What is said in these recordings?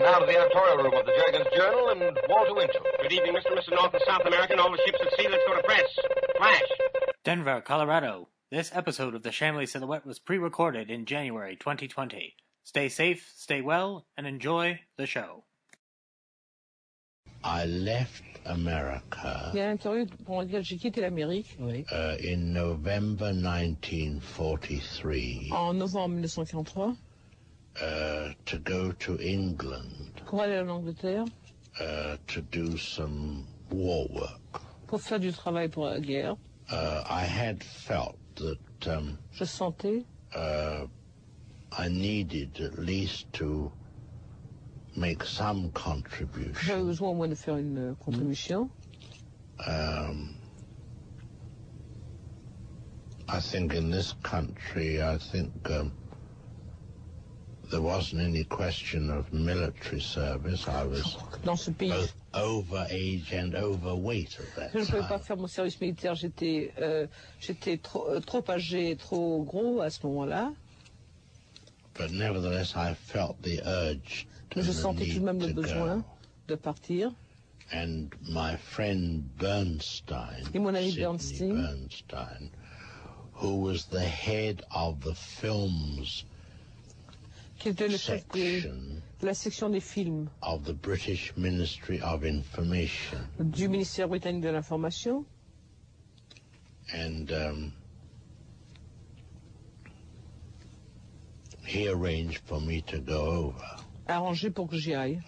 And now to the editorial room of the Jurgens Journal and Walter Winchell. Good evening, Mr. and Mr. North and South America and all the ships at sea. Let's go to press. Flash. Denver, Colorado. This episode of the Shamley Silhouette was pre-recorded in January 2020. Stay safe, stay well, and enjoy the show. I left America j'ai quitté l'Amérique in November 1943 en novembre 1943 to go to England pour aller en Angleterre to do some war work. pour faire du travail pour la guerre. I had felt that Je sentais I needed at least to make some contribution. j'avais besoin au moins de faire une contribution. I think in this country, there wasn't any question of military service. I was Dans ce pays, both over age and overweight at that je ne pouvais pas time. faire mon service militaire. J'étais trop âgé, trop gros à ce moment-là. But nevertheless, I felt the urge to Mais je the sentais tout de même le need to besoin go. de partir. And my friend Bernstein, Et mon ami Sidney Bernstein, Bernstein, who was the head of the films qui était le chef section de la section des films of the British Ministry of Information. du ministère britannique de l'information. And he arranged for me to go over. Arrangé pour que j'y aille.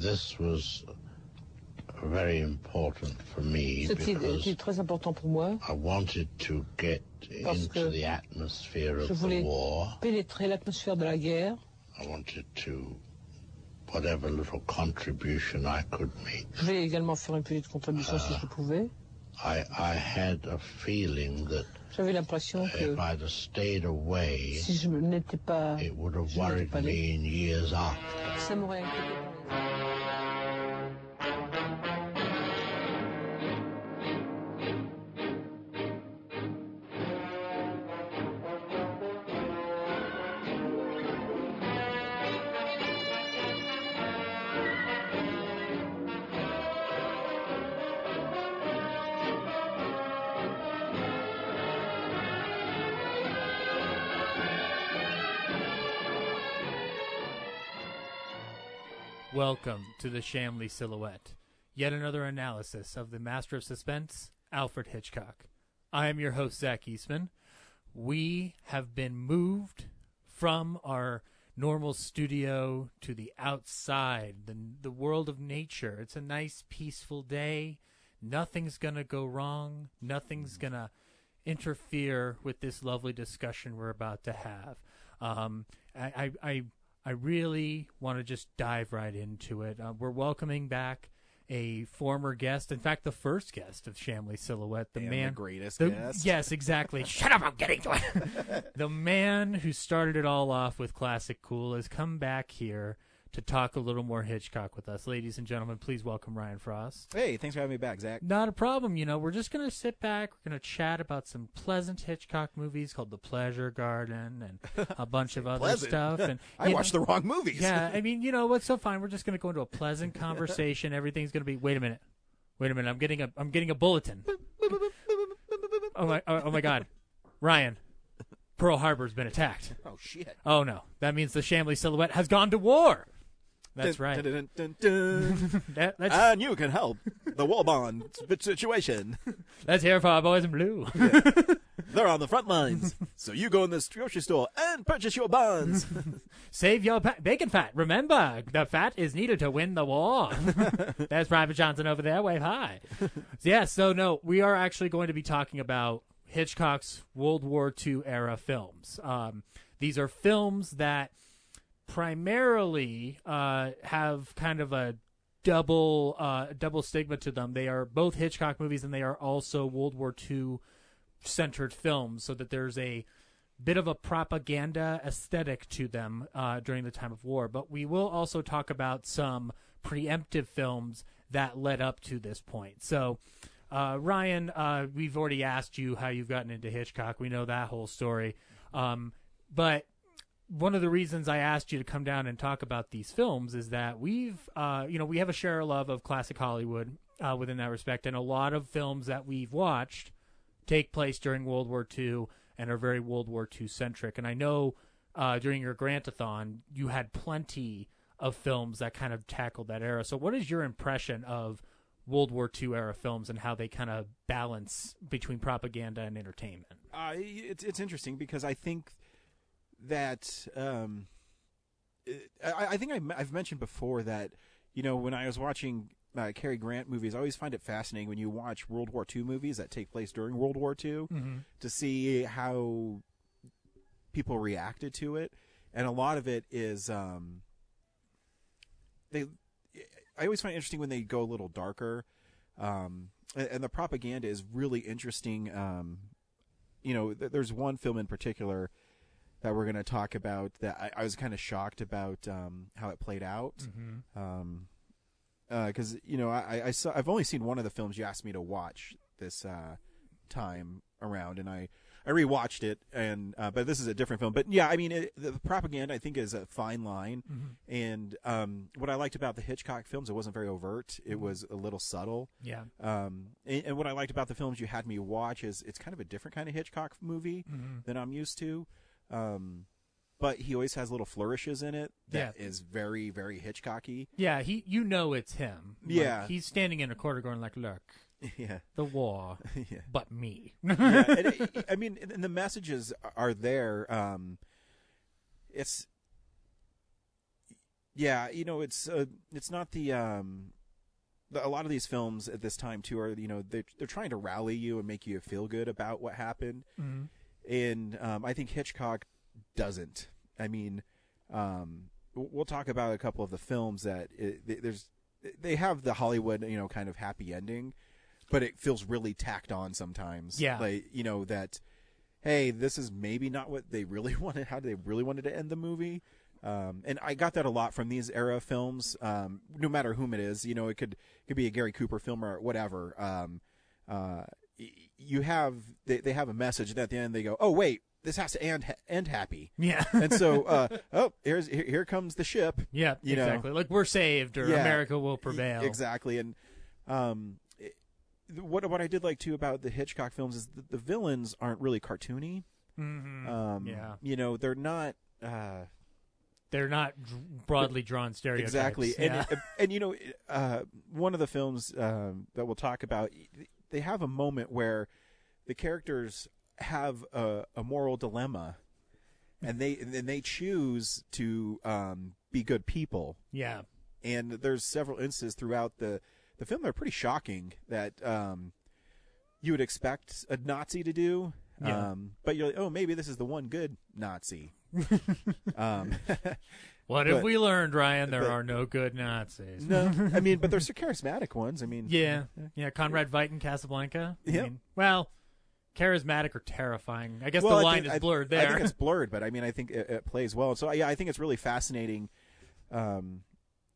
This was very important for me C'était because très important pour moi. I wanted to get Parce into que the atmosphere Je of the voulais war. pénétrer l'atmosphère de la guerre. I wanted to, whatever little contribution I could make. Je voulais également faire une petite contribution si je le pouvais. I had a feeling that J'avais l'impression que if I'd have stayed away, si je n'étais pas, it would have je n'étais worried pas allé, me in years after. ça m'aurait inquiété. Welcome to the Shamley Silhouette, yet another analysis of the master of suspense, Alfred Hitchcock. I am your host, Zach Eastman. We have been moved from our normal studio to the outside, the world of nature. It's a nice, peaceful day. Nothing's going to go wrong. Nothing's going to interfere with this lovely discussion we're about to have. I really want to just dive right into it. We're welcoming back a former guest, in fact, the first guest of Shamley Silhouette, the greatest guest. Yes, exactly. Shut up, I'm getting to it. The man who started it all off with Classic Cool has come back here to talk a little more Hitchcock with us. Ladies and gentlemen, please welcome Ryan Frost. Hey, thanks for having me back, Zach. Not a problem. You know, we're just going to sit back. We're going to chat about some pleasant Hitchcock movies called The Pleasure Garden and a bunch of other stuff. And I watched the wrong movies. Yeah, I mean, you know what's so fine? We're just going to go into a pleasant conversation. Everything's going to be. Wait a minute. I'm getting a bulletin. Oh my God, Ryan. Pearl Harbor's been attacked. Oh shit. Oh no, that means the Shamley Silhouette has gone to war. That's right. Dun, dun, dun, dun. And you can help the war bond situation. Let's hear for our boys in blue. Yeah. They're on the front lines. So you go in this grocery store and purchase your bonds. Save your bacon fat. Remember, the fat is needed to win the war. There's Private Johnson over there. Wave high. So no, we are actually going to be talking about Hitchcock's World War II era films. These are films that primarily have kind of a double stigma to them. They are both Hitchcock movies and they are also World War II centered films, so that there's a bit of a propaganda aesthetic to them during the time of war. But we will also talk about some preemptive films that led up to this point. So Ryan, we've already asked you how you've gotten into Hitchcock. We know that whole story. But one of the reasons I asked you to come down and talk about these films is that we have a share love of classic Hollywood within that respect, and a lot of films that we've watched take place during World War II and are very World War II centric. And I know during your Grantathon, you had plenty of films that kind of tackled that era. So what is your impression of World War II era films and how they kind of balance between propaganda and entertainment? It's interesting because I think that I think I've mentioned before that, you know, when I was watching Cary Grant movies, I always find it fascinating when you watch World War II movies that take place during World War II to see how people reacted to it. And a lot of it is I always find it interesting when they go a little darker, and the propaganda is really interesting. You know, there's one film in particular that we're going to talk about that I was kind of shocked about how it played out. Because you know, I've only seen one of the films you asked me to watch this time around, and I rewatched it, and but this is a different film. But yeah, I mean, the propaganda I think is a fine line, and what I liked about the Hitchcock films, it wasn't very overt. It was a little subtle. Yeah. And what I liked about the films you had me watch is it's kind of a different kind of Hitchcock movie than I'm used to. But he always has little flourishes in it that is very, very Hitchcocky. Yeah, you know it's him. Yeah. Like, he's standing in a corner going like, look, the war, but me. I mean, and the messages are there. It's, you know, it's not the, a lot of these films at this time too are, you know, they're trying to rally you and make you feel good about what happened. And I think Hitchcock doesn't. I mean, we'll talk about a couple of the films that they have the Hollywood, you know, kind of happy ending, but it feels really tacked on sometimes. Yeah. Like, you know, that, hey, this is maybe not what they really wanted. How they really wanted to end the movie. And I got that a lot from these era films. No matter whom it is, you know, it could be a Gary Cooper film or whatever. You have they have a message, and at the end they go, oh wait, this has to end happy. Yeah. And so here comes the ship. Yeah, exactly. Like we're saved, or America will prevail. Exactly. And what I did like too about the Hitchcock films is the villains aren't really cartoony. You know, they're not broadly drawn stereotypes. Exactly. And you know, one of the films that we'll talk about, they have a moment where the characters have a moral dilemma, and they choose to be good people. Yeah. And there's several instances throughout the film that are pretty shocking that you would expect a Nazi to do. Yeah. But you're like, oh, maybe this is the one good Nazi. What have we learned, Ryan? There are no good Nazis. No, I mean, but there's some charismatic ones. I mean, yeah. Conrad Veidt in Casablanca. Yeah. I mean, well, charismatic or terrifying. I guess the line is blurred there. I think it's blurred, but I mean, I think it plays well. So yeah, I think it's really fascinating.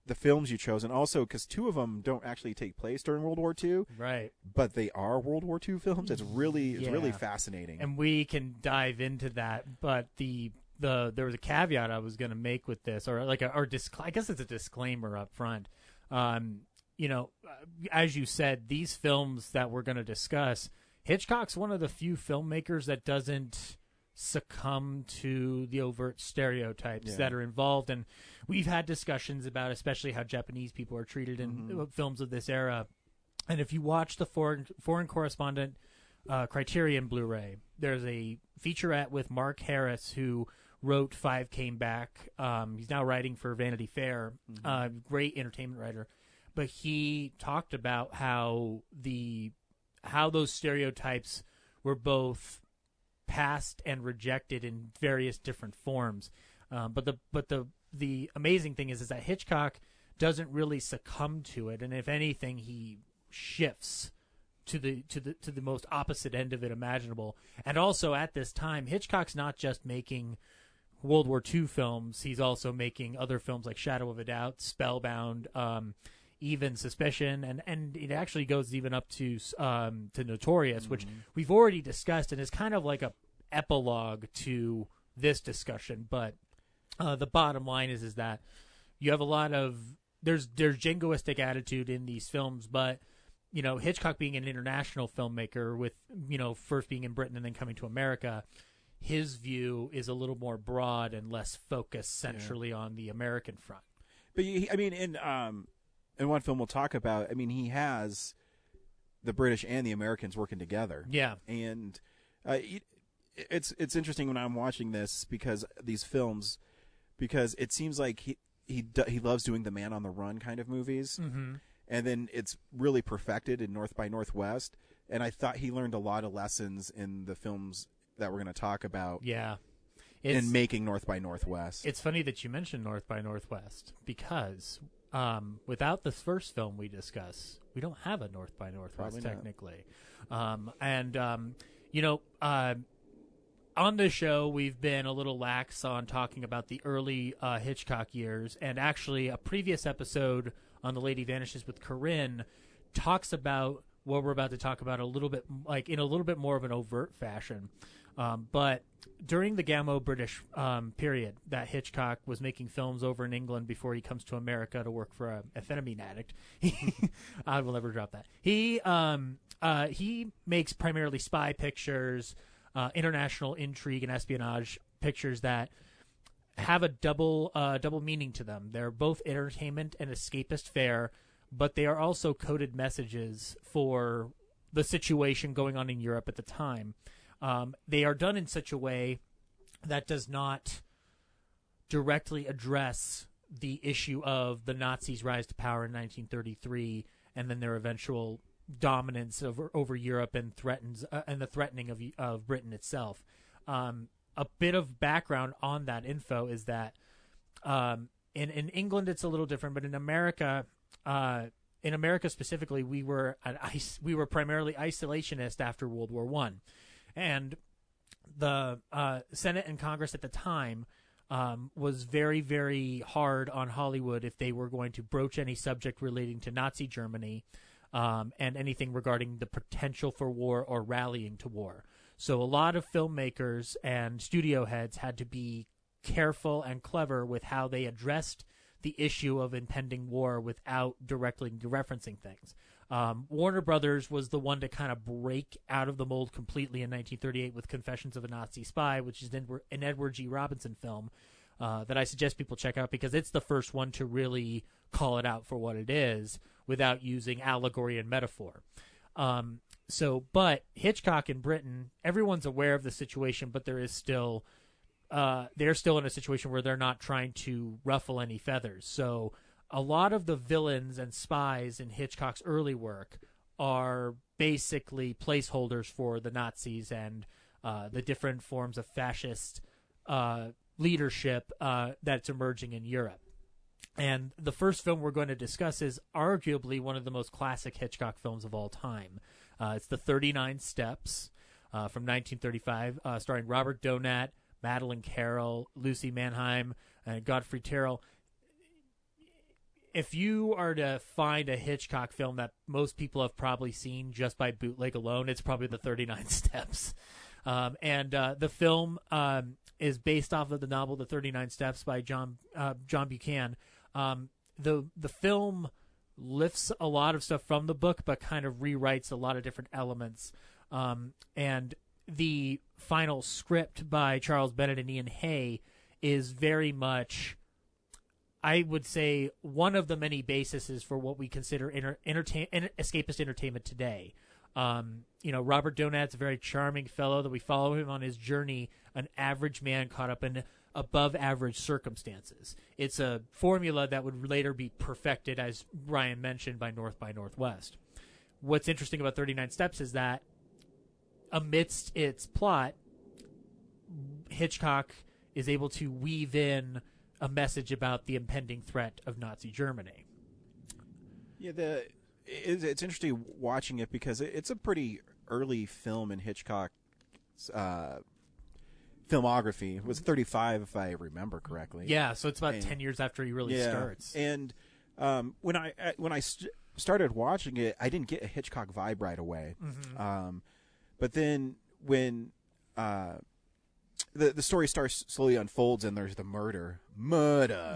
The films you chose, and also because two of them don't actually take place during World War II, right? But they are World War II films. It's really fascinating, and we can dive into that. But there was a caveat I was going to make with this, or like I guess it's a disclaimer up front. You know, as you said, these films that we're going to discuss, Hitchcock's one of the few filmmakers that doesn't succumb to the overt stereotypes that are involved, and we've had discussions about especially how Japanese people are treated in films of this era. And if you watch the Foreign Correspondent Criterion Blu-ray, there's a featurette with Mark Harris, who wrote Five Came Back. He's now writing for Vanity Fair. Great entertainment writer, but he talked about how those stereotypes were both passed and rejected in various different forms. But the amazing thing is that Hitchcock doesn't really succumb to it, and if anything, he shifts to the most opposite end of it imaginable. And also at this time, Hitchcock's not just making World War II films; he's also making other films like Shadow of a Doubt, Spellbound, even Suspicion, and it actually goes even up to Notorious, which we've already discussed, and is kind of like a epilogue to this discussion. But the bottom line is that you have a lot of there's jingoistic attitude in these films, but Hitchcock being an international filmmaker with first being in Britain and then coming to America, his view is a little more broad and less focused centrally on the American front. But in one film we'll talk about, he has the British and the Americans working together. Yeah, and it's interesting when I'm watching this because it seems like he loves doing the man on the run kind of movies, and then it's really perfected in North by Northwest. And I thought he learned a lot of lessons in the films that we're going to talk about. Yeah. In making North by Northwest. It's funny that you mentioned North by Northwest because without the first film we discuss, we don't have a North by Northwest technically. On this show, we've been a little lax on talking about the early Hitchcock years, and actually a previous episode on The Lady Vanishes with Corinne talks about what we're about to talk about a little bit, like in a little bit more of an overt fashion. But during the Gamo British period that Hitchcock was making films over in England before he comes to America to work for a amphetamine addict, I will never drop that. He makes primarily spy pictures, international intrigue and espionage pictures that have a double meaning to them. They're both entertainment and escapist fare, but they are also coded messages for the situation going on in Europe at the time. They are done in such a way that does not directly address the issue of the Nazis' rise to power in 1933 and then their eventual dominance over Europe and the threatening of Britain itself. A bit of background on that info is that in England it's a little different, but in America specifically, we were primarily isolationist after World War I. And the Senate and Congress at the time was very, very hard on Hollywood if they were going to broach any subject relating to Nazi Germany and anything regarding the potential for war or rallying to war. So a lot of filmmakers and studio heads had to be careful and clever with how they addressed the issue of impending war without directly referencing things. Warner Brothers was the one to kind of break out of the mold completely in 1938 with Confessions of a Nazi Spy, which is an Edward G. Robinson film that I suggest people check out because it's the first one to really call it out for what it is without using allegory and metaphor. But Hitchcock in Britain, everyone's aware of the situation, but they're still in a situation where they're not trying to ruffle any feathers. So a lot of the villains and spies in Hitchcock's early work are basically placeholders for the Nazis and the different forms of fascist leadership that's emerging in Europe. And the first film we're going to discuss is arguably one of the most classic Hitchcock films of all time. It's The 39 Steps from 1935, starring Robert Donat, Madeleine Carroll, Lucy Mannheim, and Godfrey Terrell. If you are to find a Hitchcock film that most people have probably seen just by bootleg alone, it's probably The 39 Steps. The film is based off of the novel The 39 Steps by John Buchan. The film lifts a lot of stuff from the book, but kind of rewrites a lot of different elements. And the final script by Charles Bennett and Ian Hay is very much, I would say, one of the many bases for what we consider escapist entertainment today. Robert Donat's a very charming fellow that we follow him on his journey, an average man caught up in above average circumstances. It's a formula that would later be perfected, as Ryan mentioned, by Northwest. What's interesting about 39 Steps is that amidst its plot, Hitchcock is able to weave in a message about the impending threat of Nazi Germany. Yeah, it's interesting watching it because it's a pretty early film in Hitchcock's filmography. It was 35, if I remember correctly. Yeah, so it's about 10 years after he really starts. And when I started watching it, I didn't get a Hitchcock vibe right away. Mm-hmm. But then when the story starts slowly unfolds, and there's the murder.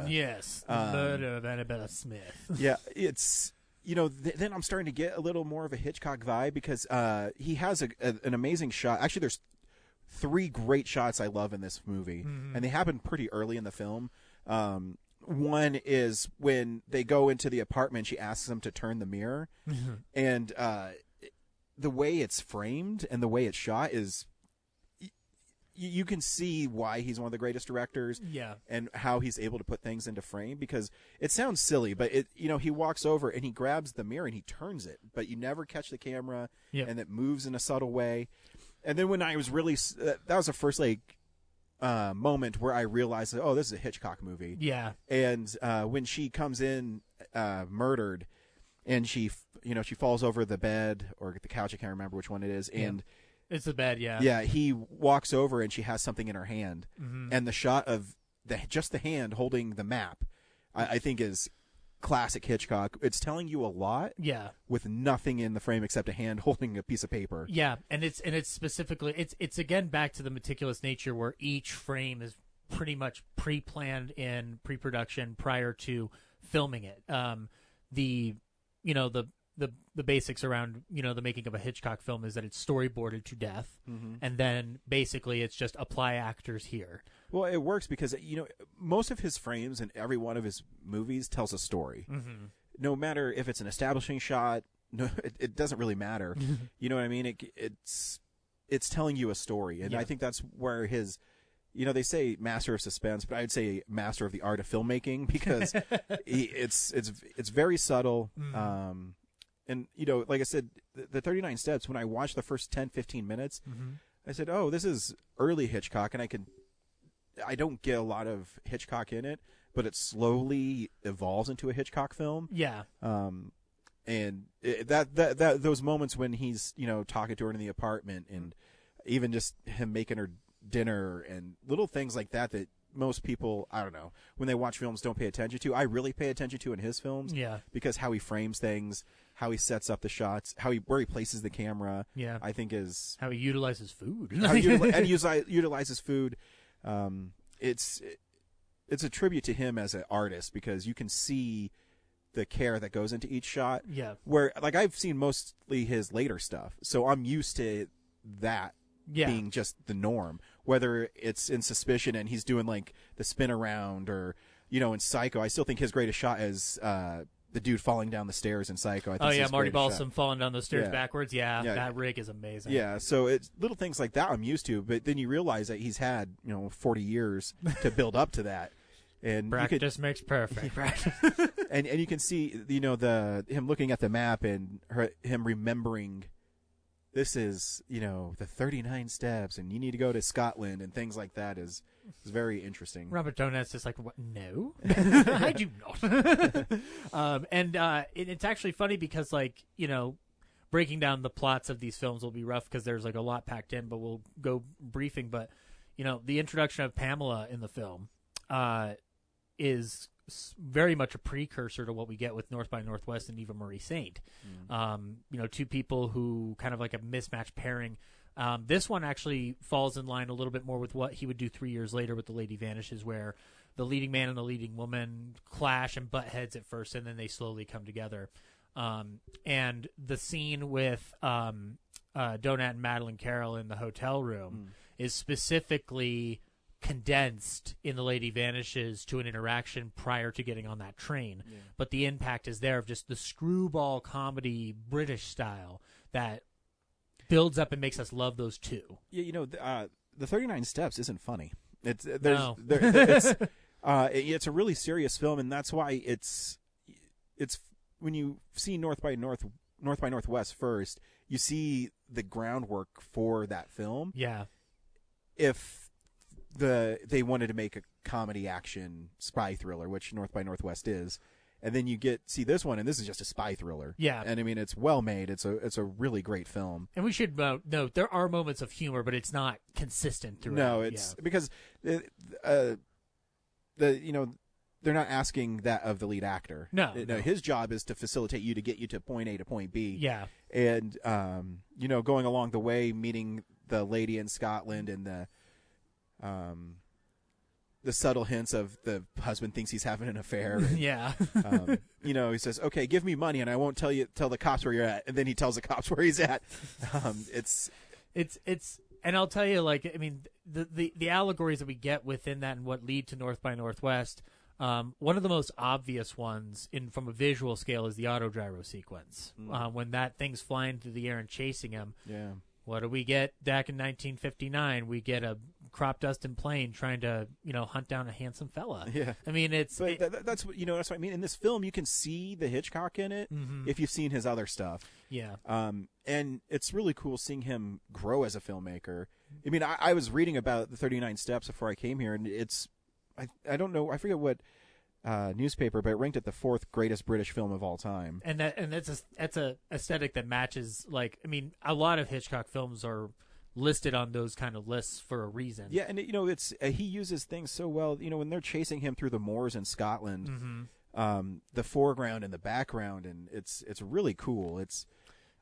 Yes, the murder of Annabella Smith. Yeah, it's then I'm starting to get a little more of a Hitchcock vibe because he has an amazing shot. Actually, there's 3 great shots I love in this movie, and they happen pretty early in the film. One is when they go into the apartment. She asks him to turn the mirror, and the way it's framed and the way it's shot is. You can see why he's one of the greatest directors, and how he's able to put things into frame. Because it sounds silly, but he walks over and he grabs the mirror and he turns it, but you never catch the camera, and it moves in a subtle way. And then when I was really, that was the first moment where I realized that, oh, this is a Hitchcock movie. Yeah. And when she comes in murdered, and she falls over the bed or the couch, I can't remember which one it is, and. It's the bed, yeah. Yeah, he walks over and she has something in her hand, and the shot of just the hand holding the map, I think is classic Hitchcock. It's telling you a lot, with nothing in the frame except a hand holding a piece of paper. Yeah, and it's specifically it's again back to the meticulous nature where each frame is pretty much pre-planned in pre-production prior to filming it. The basics around the making of a Hitchcock film is that it's storyboarded to death, and then basically it's just apply actors here. Well, it works because most of his frames in every one of his movies tells a story. No matter if it's an establishing shot, it doesn't really matter. You know what I mean? It's telling you a story, and I think that's where his. They say master of suspense, but I'd say master of the art of filmmaking because it's very subtle. And, like I said, the 39 Steps, when I watched the first 10, 15 minutes, I said, oh, this is early Hitchcock, and I don't get a lot of Hitchcock in it, but it slowly evolves into a Hitchcock film. Yeah. And those moments when he's, talking to her in the apartment, and even just him making her dinner and little things like that most people, I don't know, when they watch films don't pay attention to. I really pay attention to in his films. Yeah. Because how he frames things, how he sets up the shots, where he places the camera. Yeah. I think is how he utilizes food. Utilizes food. It's a tribute to him as an artist because you can see the care that goes into each shot. Yeah. Where I've seen mostly his later stuff, so I'm used to that. Being just the norm, whether it's in Suspicion and he's doing the spin around, or in Psycho. I still think his greatest shot is the dude falling down the stairs in Psycho. I think Marty Balsam falling down those stairs backwards. Yeah, that rig is amazing. Yeah, so it's little things like that I'm used to, but then you realize that he's had 40 years to build up to that. And practice makes perfect. and you can see him looking at the map and him remembering. This is, the 39 Steps, and you need to go to Scotland and things like that is very interesting. Robert Donat's just like, what? No, I do not. It's actually funny because, breaking down the plots of these films will be rough because there's a lot packed in, but we'll go briefing. But, the introduction of Pamela in the film is very much a precursor to what we get with North by Northwest and Eva Marie Saint. Two people who kind of like a mismatched pairing. This one actually falls in line a little bit more with what he would do 3 years later with The Lady Vanishes, where the leading man and the leading woman clash and butt heads at first, and then they slowly come together. And the scene with Donat and Madeline Carroll in the hotel room is specifically condensed in The Lady Vanishes to an interaction prior to getting on that train. Yeah. But the impact is there of just the screwball comedy British style that builds up and makes us love those two. Yeah, the 39 Steps isn't funny. It's a really serious film, and that's why it's when you see North by Northwest first, you see the groundwork for that film. Yeah. If they wanted to make a comedy action spy thriller, which North by Northwest is, and then you see this one, and this is just a spy thriller. Yeah, and I mean it's well made. It's a really great film. And we should note there are moments of humor, but it's not consistent throughout. No, it's because they're not asking that of the lead actor. No, his job is to facilitate you to get you to point A to point B. Yeah, and going along the way, meeting the lady in Scotland and the subtle hints of the husband thinks he's having an affair. And, yeah. He says, "Okay, give me money, and I won't tell the cops where you're at." And then he tells the cops where he's at. It's, and I'll tell you, like, I mean, the allegories that we get within that and what lead to North by Northwest. One of the most obvious ones from a visual scale is the autogyro sequence. When that thing's flying through the air and chasing him. Yeah. What do we get back in 1959? We get a crop dusting plane trying to, hunt down a handsome fella. Yeah. I mean, that's what that's what I mean. In this film, you can see the Hitchcock in it if you've seen his other stuff. Yeah. And it's really cool seeing him grow as a filmmaker. I mean, I was reading about the 39 Steps before I came here, and it's, I don't know, I forget what newspaper, but it ranked it the 4th greatest British film of all time. And that's a aesthetic that matches, like, I mean, a lot of Hitchcock films are listed on those kind of lists for a reason. Yeah, and it's he uses things so well. When they're chasing him through the moors in Scotland, the foreground and the background, and it's really cool. It's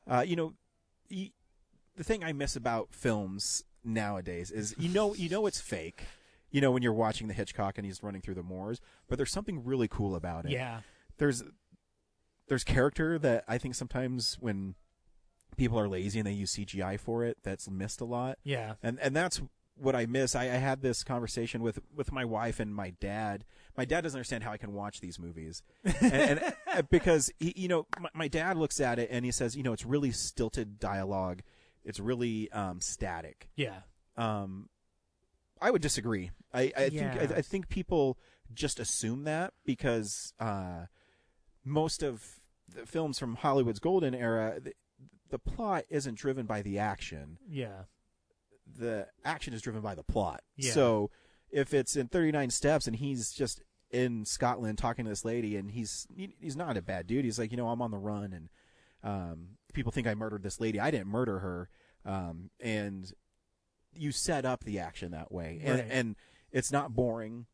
the thing I miss about films nowadays is it's fake. When you're watching the Hitchcock and he's running through the moors, but there's something really cool about it. Yeah. There's character that I think sometimes when people are lazy and they use CGI for it, that's missed a lot. Yeah. And that's what I miss. I had this conversation with my wife and my dad. My dad doesn't understand how I can watch these movies. and because my dad looks at it and he says, it's really stilted dialogue. It's really static. Yeah. I would disagree. I think people just assume that because most of the films from Hollywood's golden era, the plot isn't driven by the action. Yeah. The action is driven by the plot. Yeah. So if it's in 39 Steps and he's just in Scotland talking to this lady and he's not a bad dude. He's like, I'm on the run and people think I murdered this lady. I didn't murder her. And you set up the action that way, and it's not boring.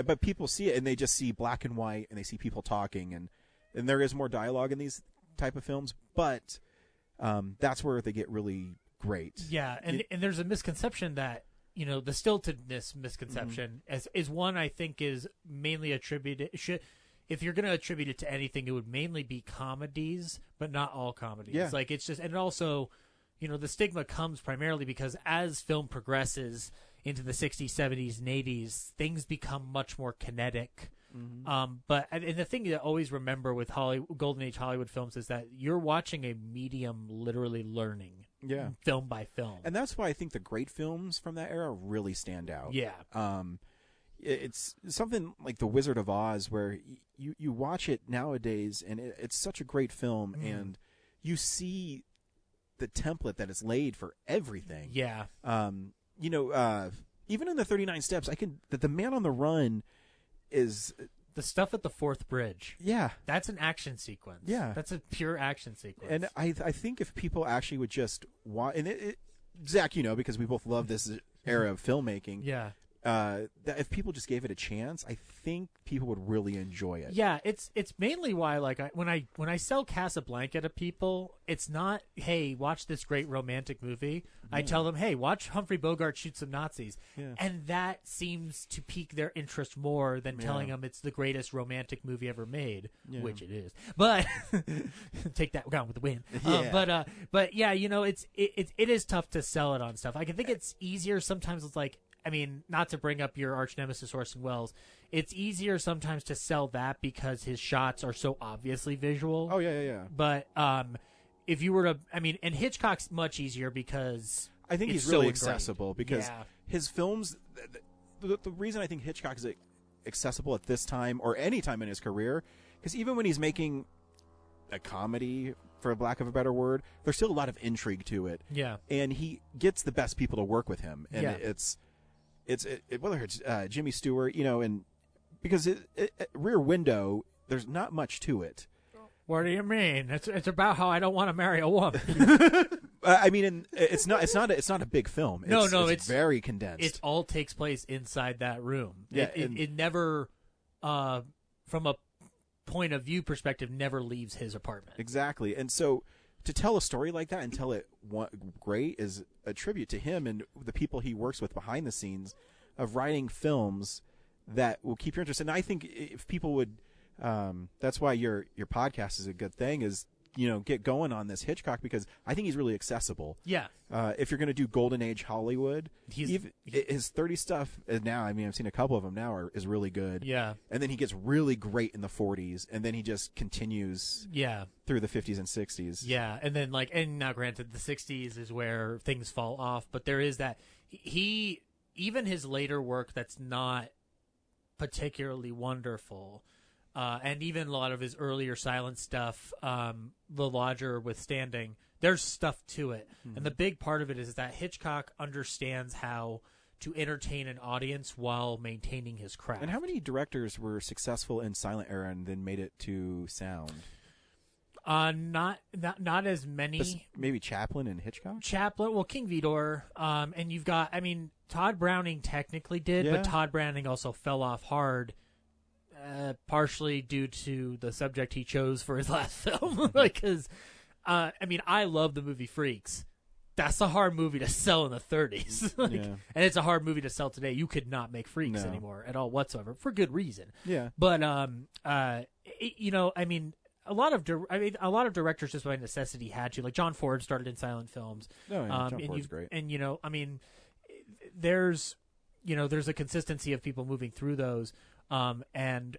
But people see it and they just see black and white and they see people talking and there is more dialogue in these type of films, but that's where they get really great. Yeah, and there's a misconception that the stiltedness misconception is one I think is mainly attributed. If you're going to attribute it to anything, it would mainly be comedies, but not all comedies. Yeah. Like it's just, and also, the stigma comes primarily because as film progresses into the 60s, 70s, and 80s, things become much more kinetic. But the thing to always remember with Golden Age Hollywood films is that you're watching a medium literally learning. Yeah. Film by film. And that's why I think the great films from that era really stand out. Yeah. It's something like The Wizard of Oz where you watch it nowadays and it's such a great film and you see the template that is laid for everything. Yeah. Even in the 39 Steps, the Man on the Run is the stuff at the Fourth Bridge. Yeah. That's an action sequence. Yeah. That's a pure action sequence. And I think if people actually would just watch, and Zach, because we both love this era of filmmaking. Yeah. That if people just gave it a chance, I think people would really enjoy it. Yeah, it's mainly why when I sell Casablanca to people, it's not, hey, watch this great romantic movie. I tell them, hey, watch Humphrey Bogart shoot some Nazis. Yeah. And that seems to pique their interest more than telling them it's the greatest romantic movie ever made, which it is. But take that Gone with the Wind. Yeah. But yeah, it is tough to sell it on stuff. I can think it's easier sometimes. It's like, I mean, not to bring up your arch nemesis Orson Welles, it's easier sometimes to sell that because his shots are so obviously visual. Oh, yeah. But if you were to, and Hitchcock's much easier because I think it's he's really so ingrained. accessible because his films, the reason I think Hitchcock is accessible at this time or any time in his career, because even when he's making a comedy, for lack of a better word, there's still a lot of intrigue to it. Yeah. And he gets the best people to work with him. And it's whether it's Jimmy Stewart, and because Rear Window, there's not much to it. What do you mean? It's about how I don't want to marry a woman. It's not a big film. It's very condensed. It all takes place inside that room. Yeah, it never, from a point of view perspective, never leaves his apartment. Exactly, and so to tell a story like that and tell it great is a tribute to him and the people he works with behind the scenes of writing films that will keep you interested. And I think if people would, that's why your podcast is a good thing, is, get going on this Hitchcock, because I think he's really accessible. Yeah. If you're going to do Golden Age Hollywood, his 30 stuff now, I mean, I've seen a couple of them now, is really good. Yeah. And then he gets really great in the 40s, and then he just continues through the 50s and 60s. Yeah. And then, and now granted, the 60s is where things fall off, but there is that. Even his later work that's not particularly wonderful, and even a lot of his earlier silent stuff, The Lodger withstanding, there's stuff to it. Mm-hmm. And the big part of it is that Hitchcock understands how to entertain an audience while maintaining his craft. And how many directors were successful in silent era and then made it to sound? Not as many. Maybe Chaplin and Hitchcock? Well, King Vidor, and you've got, Todd Browning technically did, but Todd Browning also fell off hard, partially due to the subject he chose for his last film. Because, I love the movie Freaks. That's a hard movie to sell in the 30s. And it's a hard movie to sell today. You could not make Freaks anymore at all whatsoever, for good reason. Yeah. But, a lot of directors just by necessity had to. Like John Ford started in silent films. Oh, yeah, John Ford's great. And there's a consistency of people moving through those. And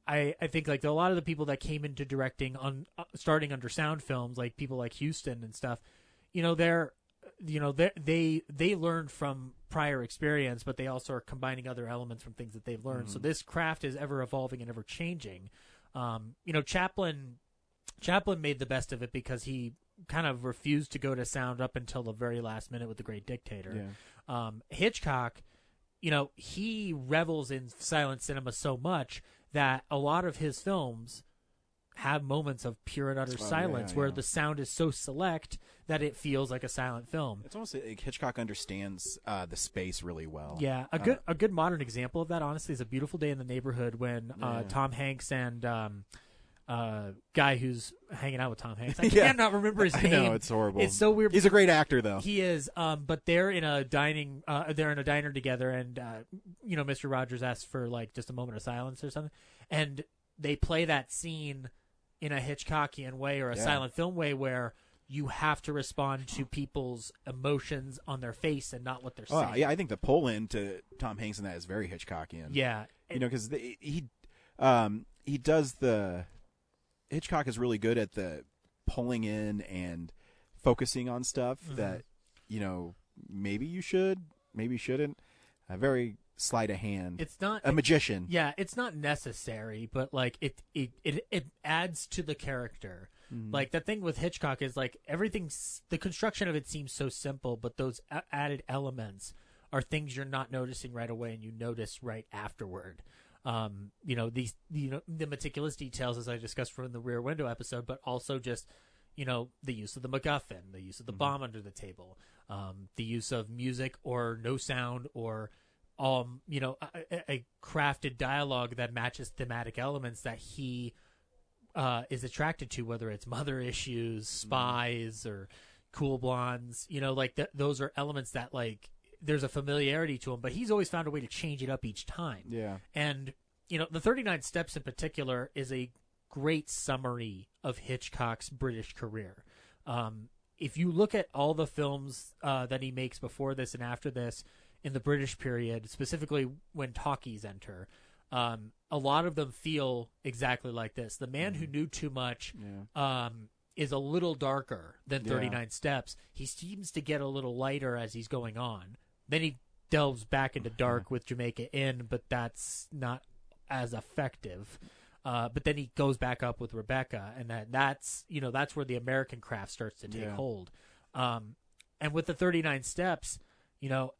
I think a lot of the people that came into directing on starting under sound films, like people like Houston and stuff, they learned from prior experience, but they also are combining other elements from things that they've learned. Mm-hmm. So this craft is ever evolving and ever changing. Chaplin made the best of it because he kind of refused to go to sound up until the very last minute with The Great Dictator. Yeah. Hitchcock, he revels in silent cinema so much that a lot of his films have moments of pure and utter silence where the sound is so select that it feels like a silent film. It's almost like Hitchcock understands the space really well. Yeah, a good modern example of that, honestly, is A Beautiful Day in the Neighborhood, when Tom Hanks and guy who's hanging out with Tom Hanks, I cannot remember his name. I know, it's horrible. It's so weird. He's a great actor, though. He is. But they're in a diner together, and Mr. Rogers asks for just a moment of silence or something, and they play that scene in a Hitchcockian way or a silent film way where you have to respond to people's emotions on their face and not what they're saying. Yeah, I think the pull-in to Tom Hanks in that is very Hitchcockian. Yeah. Because he does the... Hitchcock is really good at the pulling in and focusing on stuff that, maybe you should, maybe you shouldn't. A very sleight of hand. It's not a magician. Yeah, it's not necessary, but it adds to the character. Mm-hmm. The thing with Hitchcock is the construction of it seems so simple, but those added elements are things you're not noticing right away and you notice right afterward. The meticulous details, as I discussed from the Rear Window episode, but also just, the use of the MacGuffin, the use of the bomb under the table, the use of music or no sound or, a crafted dialogue that matches thematic elements that he is attracted to, whether it's mother issues, spies, or cool blondes. Those are elements that there's a familiarity to him, but he's always found a way to change it up each time. Yeah. And, the 39 Steps in particular is a great summary of Hitchcock's British career. If you look at all the films that he makes before this and after this in the British period, specifically when talkies enter, a lot of them feel exactly like this. The Man Who Knew Too Much is a little darker than 39 Steps. He seems to get a little lighter as he's going on. Then he delves back into dark with Jamaica Inn, but that's not as effective. But then he goes back up with Rebecca, and that's where the American craft starts to take hold. And with the 39 Steps,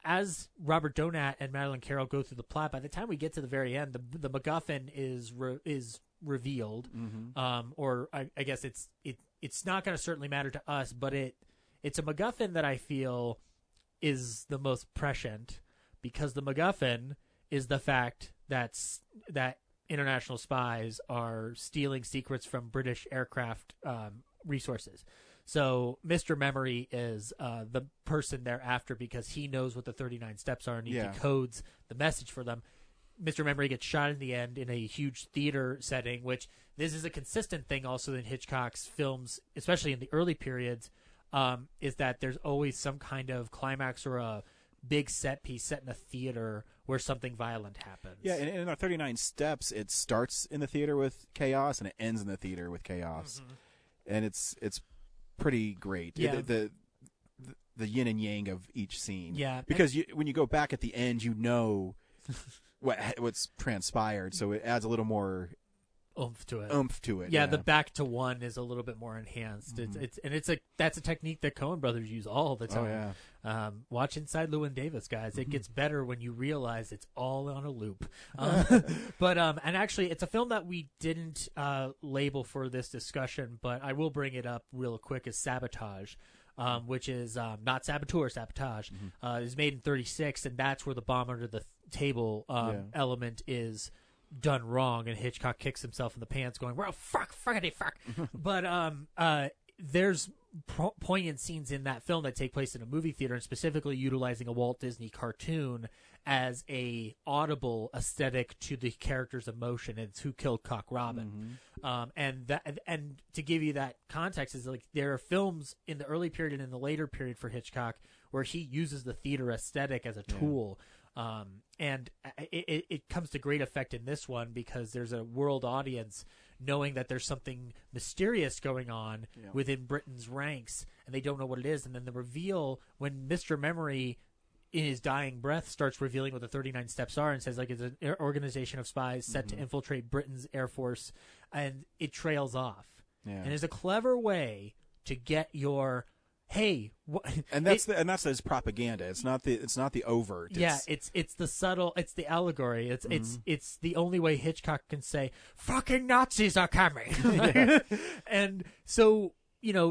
as Robert Donat and Madeline Carroll go through the plot, by the time we get to the very end, the MacGuffin is revealed, or I guess it's not going to certainly matter to us, but it's a MacGuffin that I feel is the most prescient, because the MacGuffin is the fact that international spies are stealing secrets from British aircraft resources. So Mr. Memory is the person thereafter because he knows what the 39 steps are and he decodes the message for them. Mr. Memory gets shot in the end in a huge theater setting, which this is a consistent thing also in Hitchcock's films, especially in the early periods, is that there's always some kind of climax or a big set piece set in a theater where something violent happens. Yeah, and in our 39 steps, it starts in the theater with chaos and it ends in the theater with chaos. And it's pretty great. Yeah. The yin and yang of each scene. Yeah. Because when you go back at the end, you know what's transpired, so it adds a little more oomph to it. Yeah, the back to one is a little bit more enhanced. That's a technique that Coen brothers use all the time. Oh yeah. Watch Inside Llewyn Davis, guys. It gets better when you realize it's all on a loop. But and actually, it's a film that we didn't label for this discussion, but I will bring it up real quick. Is Sabotage. Which is not Saboteur, Sabotage. Is made in 1936, and that's where the bomb under the table element is done wrong, and Hitchcock kicks himself in the pants going, well, fuckity fuck. But there's poignant scenes in that film that take place in a movie theater, and specifically utilizing a Walt Disney cartoon as a audible aesthetic to the character's emotion. It's Who Killed Cock Robin. And to give you that context is like there are films in the early period and in the later period for Hitchcock where he uses the theater aesthetic as a tool. And it comes to great effect in this one because there's a world audience knowing that there's something mysterious going on within Britain's ranks, and they don't know what it is. And then the reveal when Mr. Memory, in his dying breath, starts revealing what the 39 steps are and says, like, it's an organization of spies set to infiltrate Britain's Air Force, and it trails off. And it's a clever way to get your... Hey, and that's his propaganda. It's not the overt. It's the subtle. It's the allegory. It's the only way Hitchcock can say fucking Nazis are coming. And so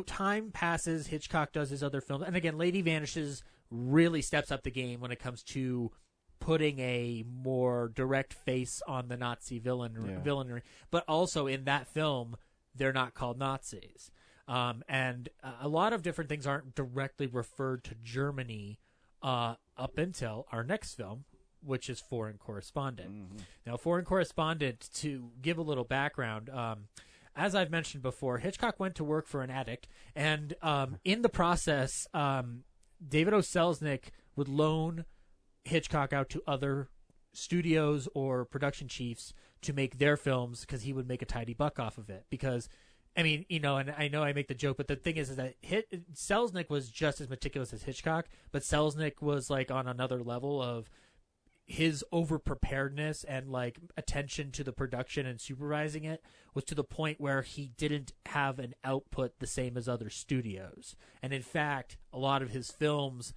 time passes. Hitchcock does his other films, and again, Lady Vanishes really steps up the game when it comes to putting a more direct face on the Nazi villainry. But also in that film, they're not called Nazis. And a lot of different things aren't directly referred to Germany up until our next film, which is Foreign Correspondent. Now, Foreign Correspondent, to give a little background, as I've mentioned before, Hitchcock went to work for an addict, and in the process, David O. Selznick would loan Hitchcock out to other studios or production chiefs to make their films because he would make a tidy buck off of it. Because... I mean, and I know I make the joke, but the thing is that Selznick was just as meticulous as Hitchcock, but Selznick was like on another level of his over-preparedness and like attention to the production and supervising it was to the point where he didn't have an output the same as other studios. And in fact, a lot of his films,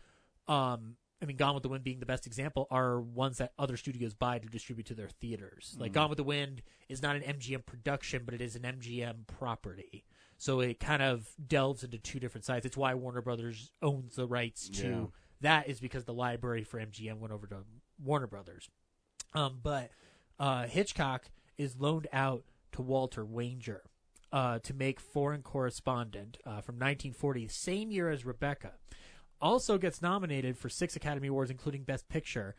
Gone with the Wind being the best example, are ones that other studios buy to distribute to their theaters. Like Gone with the Wind is not an MGM production, but it is an MGM property. So it kind of delves into two different sides. It's why Warner Brothers owns the rights to that, is because the library for MGM went over to Warner Brothers. But Hitchcock is loaned out to Walter Wanger to make Foreign Correspondent from 1940, same year as Rebecca. Also gets nominated for 6 Academy Awards, including Best Picture,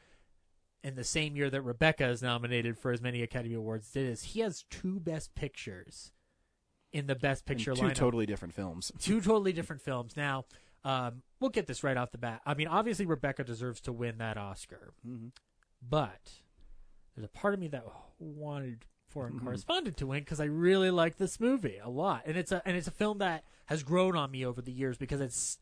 in the same year that Rebecca is nominated for as many Academy Awards as he has 2 Best Pictures in the Best Picture lineup. 2 totally different films. 2 totally different films. Now, we'll get this right off the bat. I mean, obviously Rebecca deserves to win that Oscar, but there's a part of me that wanted Foreign Correspondent to win because I really like this movie a lot, and it's a film that has grown on me over the years because it's.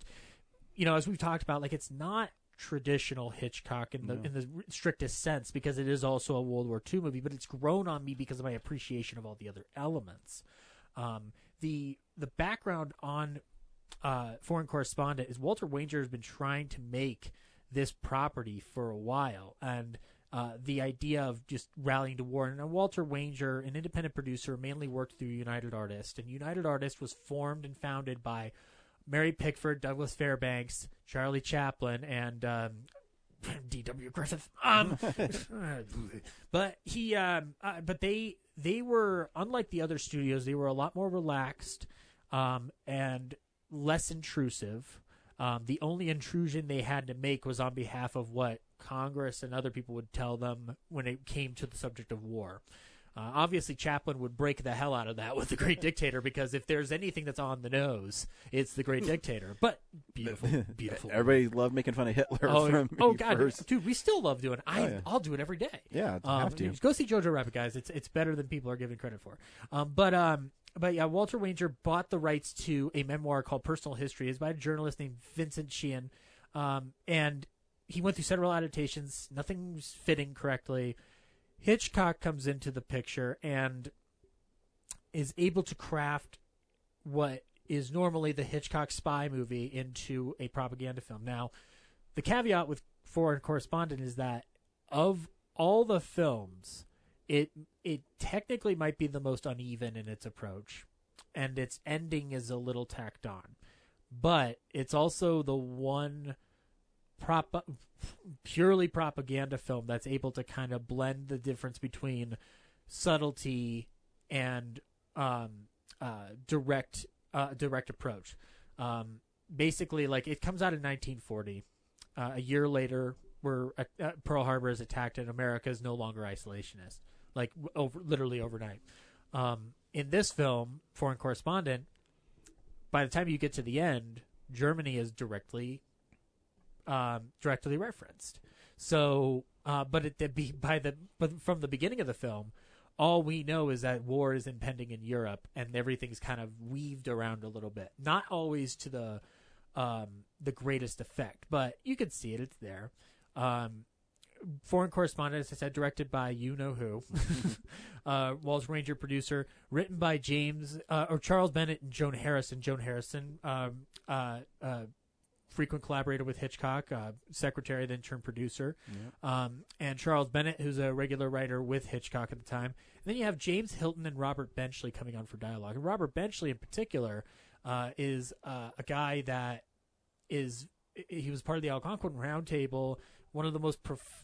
As we've talked about, like, it's not traditional Hitchcock in the strictest sense because it is also a World War II movie, but it's grown on me because of my appreciation of all the other elements. The background on Foreign Correspondent is Walter Wanger has been trying to make this property for a while, and the idea of just rallying to war. And Walter Wanger, an independent producer, mainly worked through United Artists, and United Artists was formed and founded by Mary Pickford, Douglas Fairbanks, Charlie Chaplin, and D.W. Griffith. But they were, unlike the other studios, they were a lot more relaxed, and less intrusive. The only intrusion they had to make was on behalf of what Congress and other people would tell them when it came to the subject of war. Obviously, Chaplin would break the hell out of that with The Great Dictator, because if there's anything that's on the nose, it's The Great Dictator. But beautiful. Everybody loved making fun of Hitler. Oh God, first. dude, we still love doing it. I'll do it every day. Yeah, have to. Go see Jojo Rabbit, guys. It's better than people are giving credit for. But yeah, Walter Wanger bought the rights to a memoir called Personal History. It's by a journalist named Vincent Sheehan, and he went through several adaptations. Nothing's fitting correctly. Hitchcock comes into the picture and is able to craft what is normally the Hitchcock spy movie into a propaganda film. Now, the caveat with Foreign Correspondent is that of all the films, it technically might be the most uneven in its approach, and its ending is a little tacked on. But it's also the one purely propaganda film that's able to kind of blend the difference between subtlety and direct approach. Basically, like, it comes out in 1940. A year later, Pearl Harbor is attacked and America is no longer isolationist, like literally overnight. In this film, Foreign Correspondent, by the time you get to the end, Germany is directly referenced. So, but from the beginning of the film, all we know is that war is impending in Europe, and everything's kind of weaved around a little bit. Not always to the greatest effect, but you can see it. It's there. Foreign Correspondent, as I said, directed by you-know-who. Walter Wanger, producer. Written by Charles Bennett and Joan Harrison. Joan Harrison, frequent collaborator with Hitchcock, secretary, then turned producer. Yeah. And Charles Bennett, who's a regular writer with Hitchcock at the time. And then you have James Hilton and Robert Benchley coming on for dialogue. And Robert Benchley, in particular, is a guy that he was part of the Algonquin Round Table, one of the most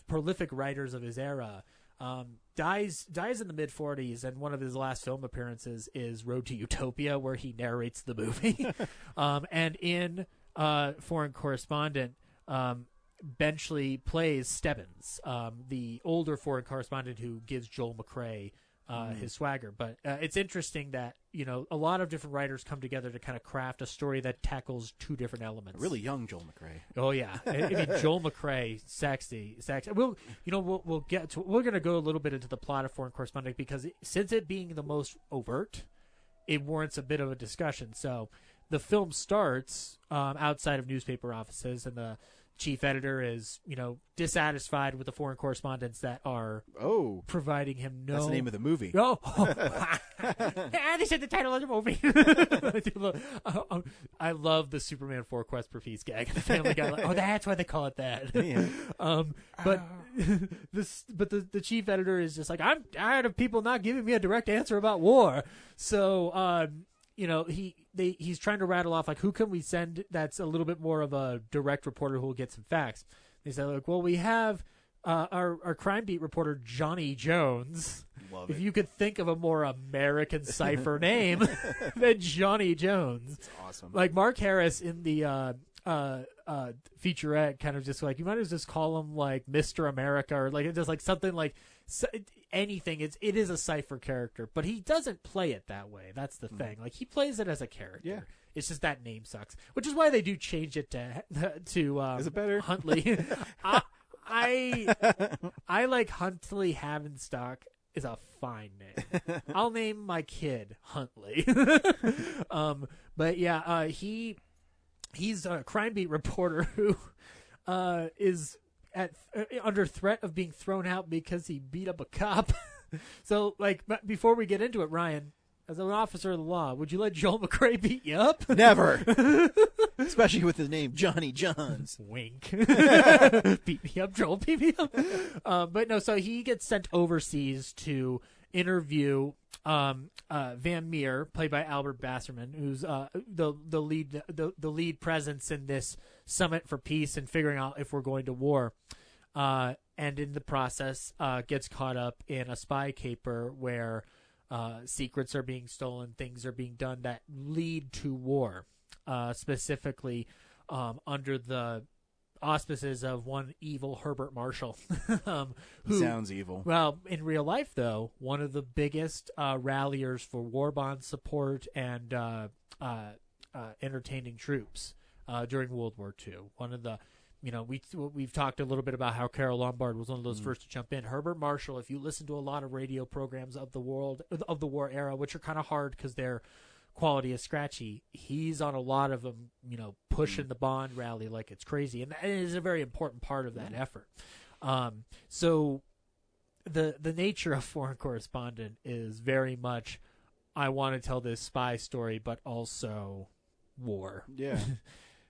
prolific writers of his era. Dies in the mid-40s, and one of his last film appearances is Road to Utopia, where he narrates the movie. And in Foreign Correspondent, Benchley plays Stebbins, the older foreign correspondent who gives Joel McCrea his swagger. But it's interesting that, a lot of different writers come together to kind of craft a story that tackles two different elements. A really young Joel McCrea. Oh yeah, I mean, Joel McCrea, sexy. We'll get to. We're going to go a little bit into the plot of Foreign Correspondent, because since it being the most overt, it warrants a bit of a discussion. So the film starts outside of newspaper offices, and the chief editor is, dissatisfied with the foreign correspondents that are providing him no... That's the name of the movie. Oh, they said the title of the movie. I love the Superman 4 Quest per Piece gag. The Family Guy, like, that's why they call it that. Yeah. But the chief editor is just like, I'm tired of people not giving me a direct answer about war. So, he's trying to rattle off, like, who can we send that's a little bit more of a direct reporter who will get some facts. They said, like, well, we have our crime beat reporter, Johnny Jones. Love if it. you could think of a more American cipher name than Johnny Jones. That's awesome. Like, Mark Harris in the featurette kind of just like, you might as well just call him, like, Mr. America, or, like, just, like, something like... anything. It is a cipher character, but he doesn't play it that way. That's the thing. Like, he plays it as a character. Yeah. It's just that name sucks, which is why they do change it to is it better? Huntley. I like Huntley Haverstock is a fine name. I'll name my kid Huntley. But yeah, he's a crime beat reporter who is under threat of being thrown out because he beat up a cop. So, like, before we get into it, Ryan, as an officer of the law, would you let Joel McCrea beat you up? Never. Especially with his name, Johnny Johns. Wink. Beat me up, Joel, beat me up. But no, so he gets sent overseas to interview Van Meer, played by Albert Basserman, who's the lead presence in this summit for peace and figuring out if we're going to war. And in the process, gets caught up in a spy caper where secrets are being stolen, things are being done that lead to war. specifically under the auspices of one evil Herbert Marshall. Who sounds evil. Well, in real life, though, one of the biggest ralliers for war bond support and entertaining troops during World War II. One of the, we've talked a little bit about how Carol Lombard was one of those first to jump in. Herbert Marshall, if you listen to a lot of radio programs of the war era, which are kind of hard because their quality is scratchy, he's on a lot of them, pushing the bond rally like it's crazy, and it is a very important part of that effort. So the nature of Foreign Correspondent is very much, I want to tell this spy story, but also war. Yeah.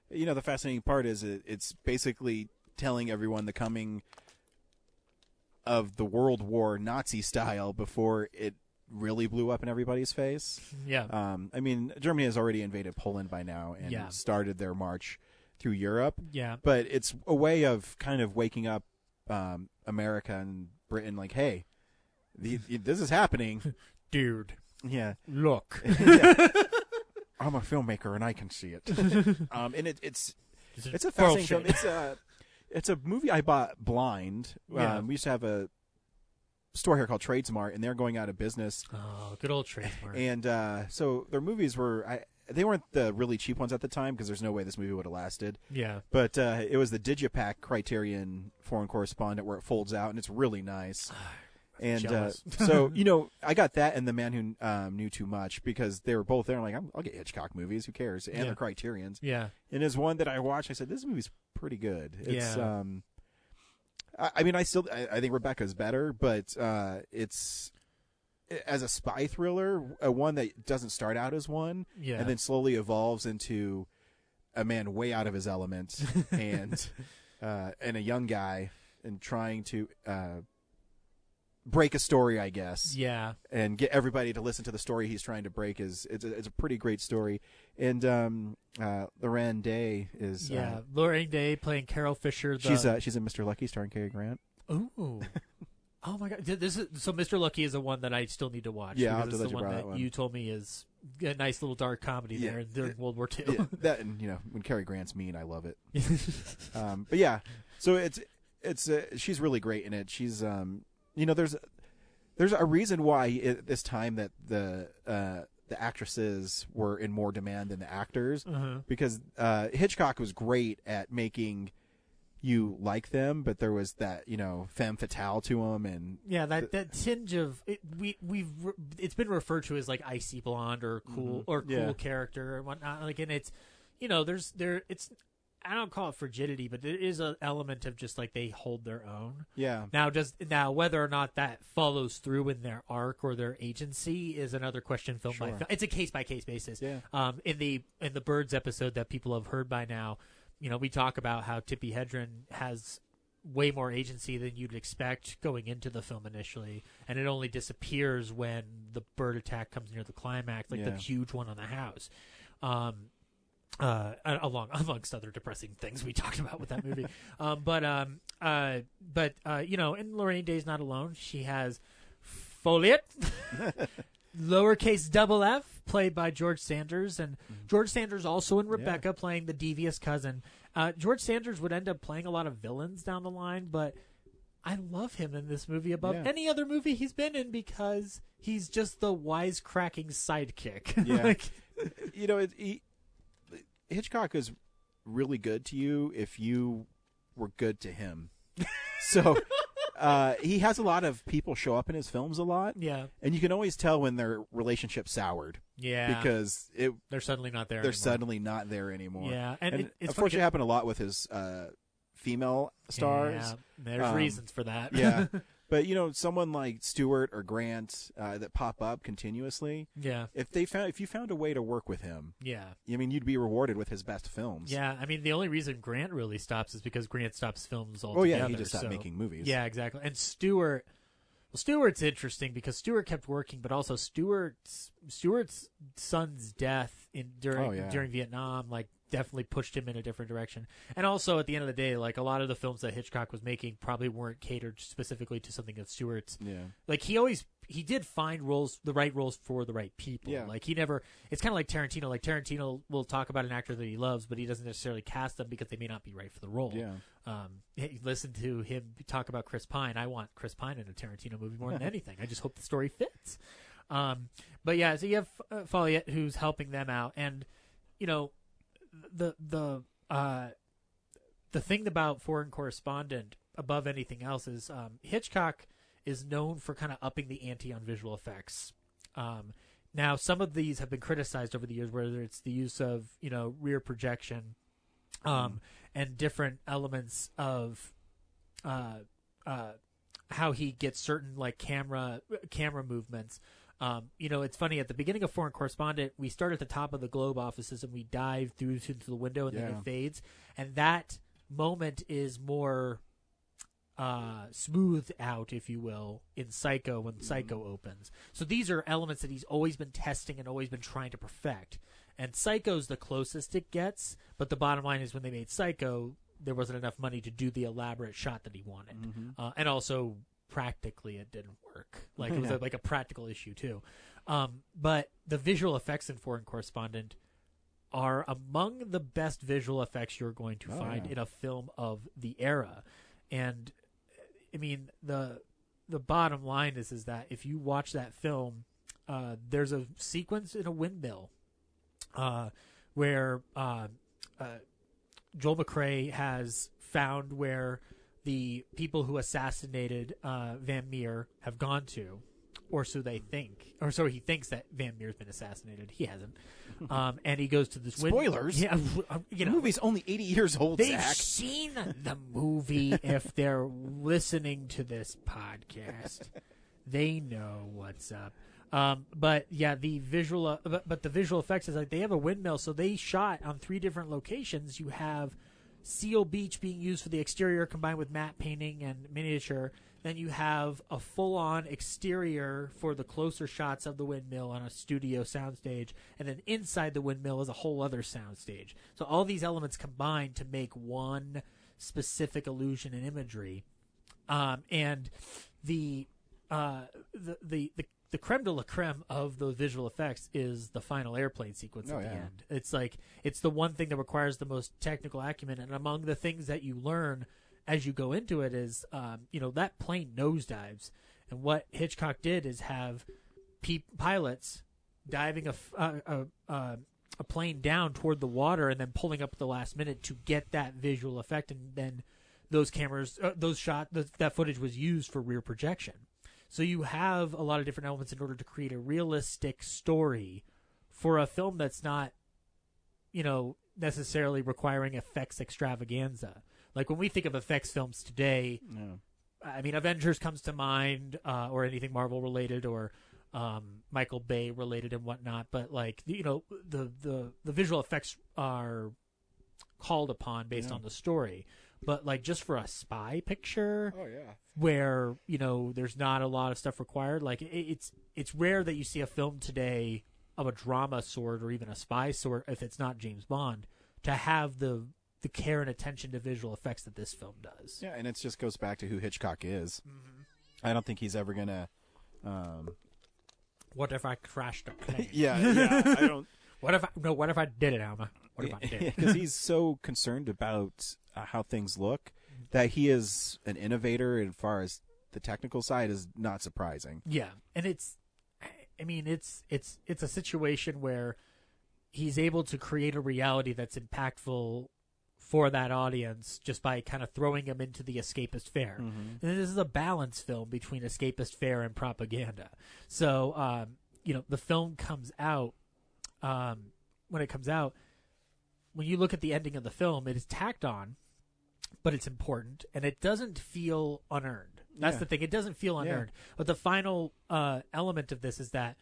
The fascinating part is it's basically telling everyone the coming of the World War Nazi style before it really blew up in everybody's face. Yeah. Germany has already invaded Poland by now and started their march through Europe. Yeah. But it's a way of kind of waking up America and Britain like, hey, this is happening. Dude. Yeah. Look. Yeah. I'm a filmmaker and I can see it. And it's a fascinating film. It's a movie I bought blind. Yeah. We used to have a store here called Tradesmart, and they're going out of business. Oh, good old Tradesmart. And so their movies they weren't the really cheap ones at the time because there's no way this movie would have lasted. Yeah. But it was the Digipack Criterion Foreign Correspondent where it folds out, and it's really nice. And so, I got that and The Man Who Knew Too Much because they were both there. I'm like, I'll get Hitchcock movies. Who cares? And the Criterions. Yeah. And as one that I watched, I said, this movie's pretty good. It's, yeah. I think Rebecca's better, but it's as a spy thriller, one that doesn't start out as one, and then slowly evolves into a man way out of his element and a young guy and trying to break a story, I guess. Yeah. And get everybody to listen to the story he's trying to break. It's a pretty great story. And Lorraine Day is Lorraine Day playing Carol Fisher. She's in Mr. Lucky starring Cary Grant. Ooh. Oh my God! So Mr. Lucky is the one that I still need to watch. Yeah, because it's the one that you told me is a nice little dark comedy there during World War II. Yeah, that, and when Cary Grant's mean, I love it. But yeah, so it's she's really great in it. She's there's a reason why at this time that the actresses were in more demand than the actors, because Hitchcock was great at making you like them, but there was that femme fatale to them, and that tinge of it, it's been referred to as like icy blonde or cool cool character and whatnot. Like, and it's it's. I don't call it frigidity, but there is an element of just like they hold their own. Yeah. Now whether or not that follows through in their arc or their agency is another question. Film by film, it's a case by case basis. Yeah. In the Birds episode that people have heard by now, we talk about how Tippi Hedren has way more agency than you'd expect going into the film initially, and it only disappears when the bird attack comes near the climax, like the huge one on the house. Amongst other depressing things we talked about with that movie. And Lorraine Day's not alone. She has Folliot, lowercase double F, played by George Sanders, and George Sanders also in Rebecca, playing the devious cousin. George Sanders would end up playing a lot of villains down the line, but I love him in this movie above any other movie he's been in because he's just the wisecracking sidekick. Yeah. Hitchcock is really good to you if you were good to him. So he has a lot of people show up in his films a lot. Yeah. And you can always tell when their relationship soured. Yeah. Because they're suddenly not there anymore. Yeah. And it's unfortunately happened a lot with his female stars. Yeah. There's reasons for that. Yeah. But someone like Stewart or Grant that pop up continuously. Yeah. If you found a way to work with him. Yeah. You'd be rewarded with his best films. Yeah. The only reason Grant really stops is because Grant stops films altogether. Oh yeah, he just stopped making movies. Yeah, exactly. And Stewart's interesting because Stewart kept working, but also Stewart's son's death during Vietnam, like, definitely pushed him in a different direction. And also, at the end of the day, like, a lot of the films that Hitchcock was making probably weren't catered specifically to something of Stewart's. Yeah. Like, he always he did find the right roles for the right people. Yeah. Like he never. It's kind of like Tarantino. Like Tarantino will talk about an actor that he loves, but he doesn't necessarily cast them because they may not be right for the role. Yeah. Listen to him talk about Chris Pine. I want Chris Pine in a Tarantino movie more than anything. I just hope the story fits. But yeah, so you have Folliette who's helping them out, and the thing about Foreign Correspondent above anything else is Hitchcock is known for kind of upping the ante on visual effects. Now, some of these have been criticized over the years, whether it's the use of rear projection and different elements of how he gets certain like camera movements. It's funny, at the beginning of Foreign Correspondent, we start at the top of the Globe offices and we dive through to the window, and then it fades, and that moment is more smoothed out, if you will, in Psycho when Psycho opens. So these are elements that he's always been testing and always been trying to perfect. And Psycho's the closest it gets, but the bottom line is when they made Psycho, there wasn't enough money to do the elaborate shot that he wanted. And also, practically, it didn't work. Like, it was like a practical issue, too. But the visual effects in Foreign Correspondent are among the best visual effects you're going to find in a film of the era. And I mean, the bottom line is that if you watch that film, there's a sequence in a windmill where Joel McCrea has found where the people who assassinated Van Meer have gone to, or so they think, or so he thinks that Van Meer's been assassinated. He hasn't, and he goes to this spoilers. The movie's only 80 years old. They've seen the movie. If they're listening to this podcast, they know what's up. But yeah, the visual effects is like they have a windmill, so they shot on 3 different locations. You have Seal Beach being used for the exterior combined with matte painting and miniature. Then you have a full-on exterior for the closer shots of the windmill on a studio soundstage, and then inside the windmill is a whole other soundstage. So all these elements combine to make one specific illusion and imagery. And the creme de la creme of those visual effects is the final airplane sequence at the end. It's like it's the one thing that requires the most technical acumen, and among the things that you learn as you go into it is, that plane nosedives, and what Hitchcock did is have pilots diving a plane down toward the water and then pulling up at the last minute to get that visual effect, and then those cameras, that footage was used for rear projection. So you have a lot of different elements in order to create a realistic story for a film that's not, necessarily requiring effects extravaganza. Like when we think of effects films today, I mean, Avengers comes to mind, or anything Marvel related, or Michael Bay related and whatnot. But like, the visual effects are called upon based on the story. But like just for a spy picture, where there's not a lot of stuff required. Like it's rare that you see a film today of a drama sort or even a spy sort, if it's not James Bond, to have the care and attention to visual effects that this film does. Yeah, and it just goes back to who Hitchcock is. I don't think he's ever gonna. What if I crashed a plane? I don't. What if I did it, Alma? What if I did it? Because he's so concerned about how things look that he is an innovator as far as the technical side is not surprising. Yeah, and it's a situation where he's able to create a reality that's impactful for that audience just by kind of throwing them into the escapist fare. And this is a balance film between escapist fare and propaganda. So, the film comes out, when it comes out, when you look at the ending of the film, it is tacked on, but it's important, and it doesn't feel unearned. That's the thing. It doesn't feel unearned. But the final element of this is that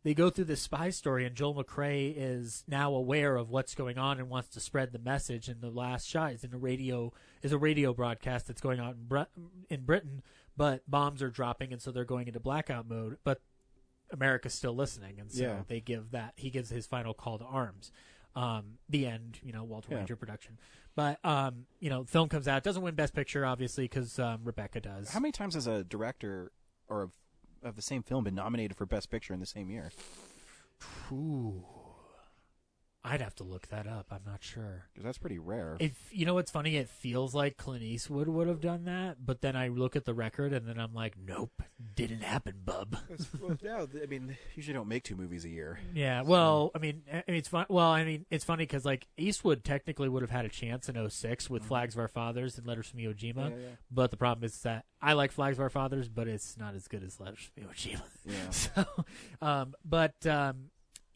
they go through this spy story, and Joel McCrea is now aware of what's going on and wants to spread the message. And the last shot is a radio broadcast that's going on in Britain, but bombs are dropping, and so they're going into blackout mode. But America's still listening, and so he gives his final call to arms. The end, Walter Ranger production. But film comes out, doesn't win Best Picture, obviously, because Rebecca does. How many times has a director or of the same film been nominated for Best Picture in the same year? Ooh. I'd have to look that up. I'm not sure. Because that's pretty rare. You know what's funny? It feels like Clint Eastwood would have done that, but then I look at the record and then I'm like, nope, didn't happen, bub. Well, no, I mean, usually don't make 2 movies a year. Yeah, well, I mean, it's fun. Well, I mean, it's funny because like Eastwood technically would have had a chance in 2006 with Flags of Our Fathers and Letters from Iwo Jima, but the problem is that I like Flags of Our Fathers, but it's not as good as Letters from Iwo Jima. Yeah. So,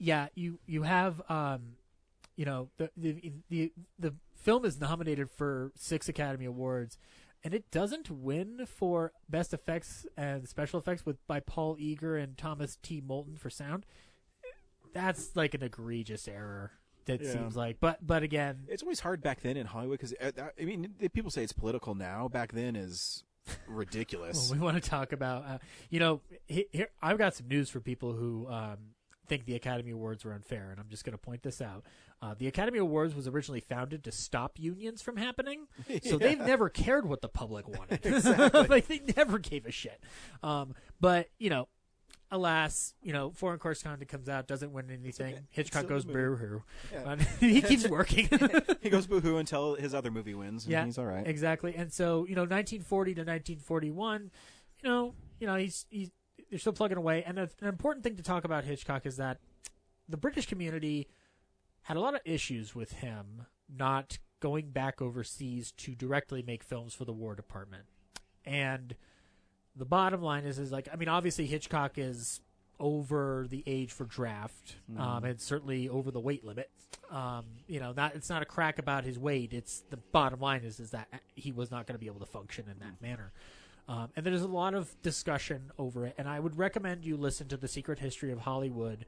yeah, you have you know, the film is nominated for 6 Academy Awards, and it doesn't win for Best Effects and Special Effects by Paul Eager and Thomas T. Moulton for sound. That's like an egregious error. That seems like, but again, it's always hard back then in Hollywood because I mean, people say it's political now. Back then is ridiculous. Well, we want to talk about, you know, here I've got some news for people who think the Academy Awards were unfair, and I'm just going to point this out. The Academy Awards was originally founded to stop unions from happening, so they've never cared what the public wanted. Exactly. Like, they never gave a shit. But, you know, alas, you know, Foreign Correspondent comes out, doesn't win anything. Okay. Hitchcock goes boo-hoo. Yeah. He keeps working. He goes boo-hoo until his other movie wins, and he's all right. Exactly. And so, you know, 1940 to 1941, you know, he's they're still plugging away. And an important thing to talk about Hitchcock is that the British community had a lot of issues with him not going back overseas to directly make films for the War Department. And the bottom line is like, I mean, obviously Hitchcock is over the age for draft, and certainly over the weight limit. You know, it's not a crack about his weight. It's the bottom line is that he was not going to be able to function in that manner. And there's a lot of discussion over it, and I would recommend you listen to the Secret History of Hollywood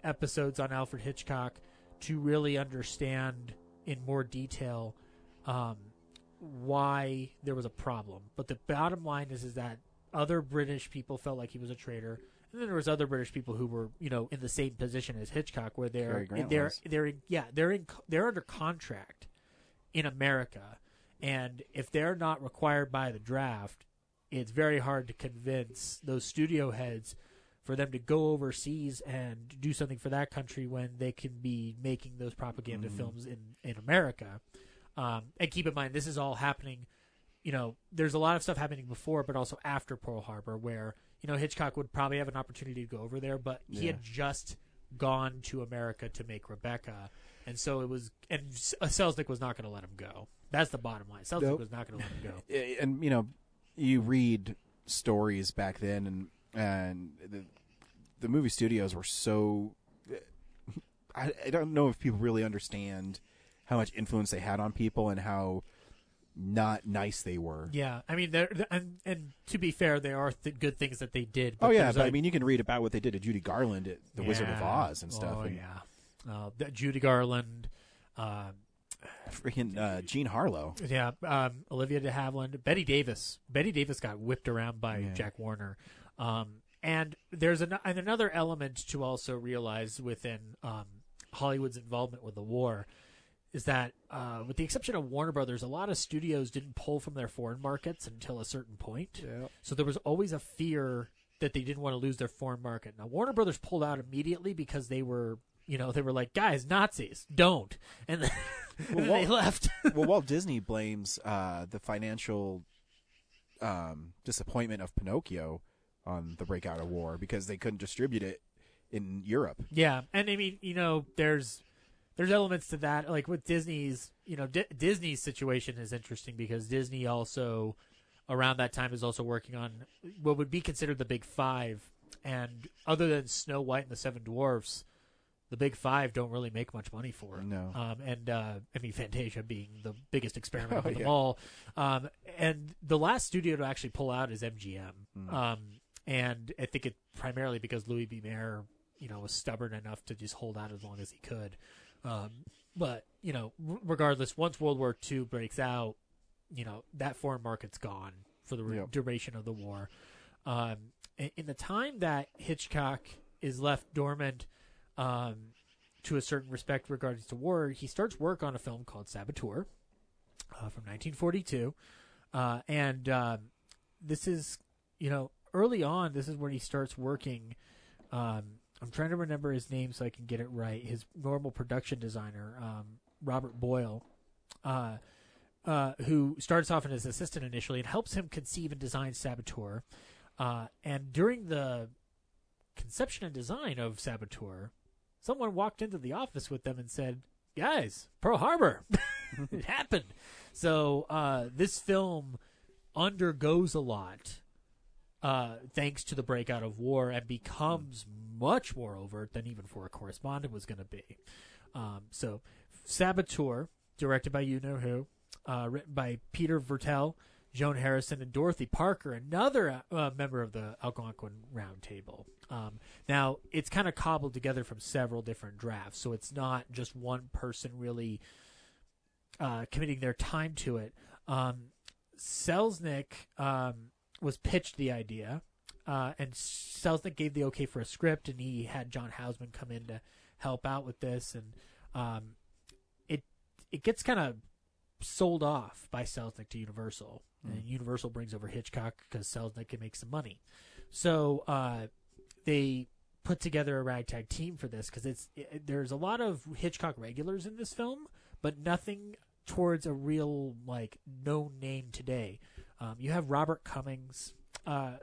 episodes on Alfred Hitchcock to really understand in more detail why there was a problem. But the bottom line is that other British people felt like he was a traitor, and then there was other British people who were, you know, in the same position as Hitchcock, where they're under contract in America. And if they're not required by the draft, it's very hard to convince those studio heads for them to go overseas and do something for that country when they can be making those propaganda films in America. And keep in mind, this is all happening, you know, there's a lot of stuff happening before, but also after Pearl Harbor, where, you know, Hitchcock would probably have an opportunity to go over there, but he had just gone to America to make Rebecca. And so Selznick was not going to let him go. That's the bottom line. Selznick was not going to let him go. And, you know, you read stories back then, and the movie studios were so... I don't know if people really understand how much influence they had on people and how not nice they were. Yeah, I mean, and to be fair, there are good things that they did. But I mean, you can read about what they did to Judy Garland at The Wizard of Oz and stuff. Oh, yeah. Judy Garland... freaking Jean Harlow. Yeah, Olivia de Havilland, Betty Davis. Betty Davis got whipped around by Jack Warner. And there's another element to also realize within Hollywood's involvement with the war is that, with the exception of Warner Brothers, a lot of studios didn't pull from their foreign markets until a certain point. Yeah. So there was always a fear that they didn't want to lose their foreign market. Now, Warner Brothers pulled out immediately because they were like, guys, Nazis, don't. And then, they left. Well, Walt Disney blames the financial disappointment of Pinocchio on the breakout of war because they couldn't distribute it in Europe. Yeah, and I mean, you know, there's elements to that. Like with Disney's, you know, Disney's situation is interesting because Disney also, around that time, is also working on what would be considered the Big Five. And other than Snow White and the Seven Dwarfs, the Big Five don't really make much money for it. No. I mean, Fantasia being the biggest experiment of them all. And the last studio to actually pull out is MGM. And I think it primarily because Louis B. Mayer, you know, was stubborn enough to just hold out as long as he could. But, you know, regardless, once World War II breaks out, you know, that foreign market's gone for the duration of the war. In the time that Hitchcock is left dormant, to a certain respect regarding to war, he starts work on a film called Saboteur from 1942. And this is, early on, this is when he starts working. I'm trying to remember his name so I can get it right. His normal production designer, Robert Boyle, who starts off as his assistant initially and helps him conceive and design Saboteur. And during the conception and design of Saboteur, someone walked into the office with them and said, "Guys, Pearl Harbor, it happened." So this film undergoes a lot thanks to the breakout of war and becomes much more overt than even For a Correspondent was going to be. So Saboteur, directed by you-know-who, written by Peter Vertel, Joan Harrison, and Dorothy Parker, another member of the Algonquin Round Table. Now, it's kind of cobbled together from several different drafts, so it's not just one person really committing their time to it. Selznick was pitched the idea, and Selznick gave the okay for a script, and he had John Houseman come in to help out with this, and it gets kind of sold off by Selznick to Universal, and Universal brings over Hitchcock because Selznick can make some money. So they put together a ragtag team for this because there's a lot of Hitchcock regulars in this film, but nothing towards a real known name today. You have Robert Cummings,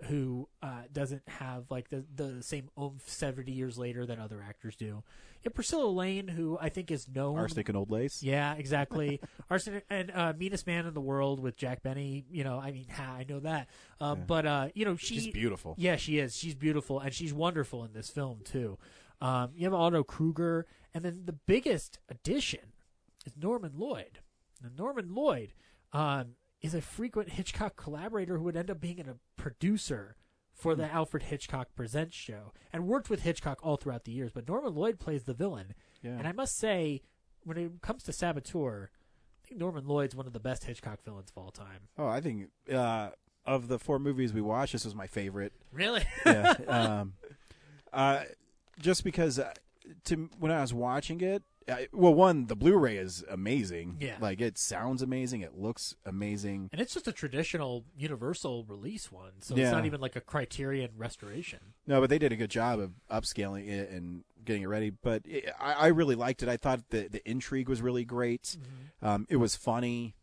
who doesn't have the same oomph 70 years later that other actors do. You have Priscilla Lane, who I think is known. Arsenic and Old Lace. Yeah, exactly. Arsenic and Meanest Man in the World with Jack Benny. I know that. But she's beautiful. Yeah, she is. She's beautiful, and she's wonderful in this film too. You have Otto Kruger, and then the biggest addition is Norman Lloyd. Now, Norman Lloyd is a frequent Hitchcock collaborator who would end up being a producer for the Alfred Hitchcock Presents show and worked with Hitchcock all throughout the years. But Norman Lloyd plays the villain. Yeah. And I must say, when it comes to Saboteur, I think Norman Lloyd's one of the best Hitchcock villains of all time. Oh, I think of the 4 movies we watched, this was my favorite. Really? Yeah. Just because when I was watching it, the Blu-ray is amazing. Yeah. It sounds amazing. It looks amazing. And it's just a traditional Universal release one, so it's not even like a Criterion restoration. No, but they did a good job of upscaling it and getting it ready. But I really liked it. I thought the intrigue was really great. Mm-hmm. It was funny.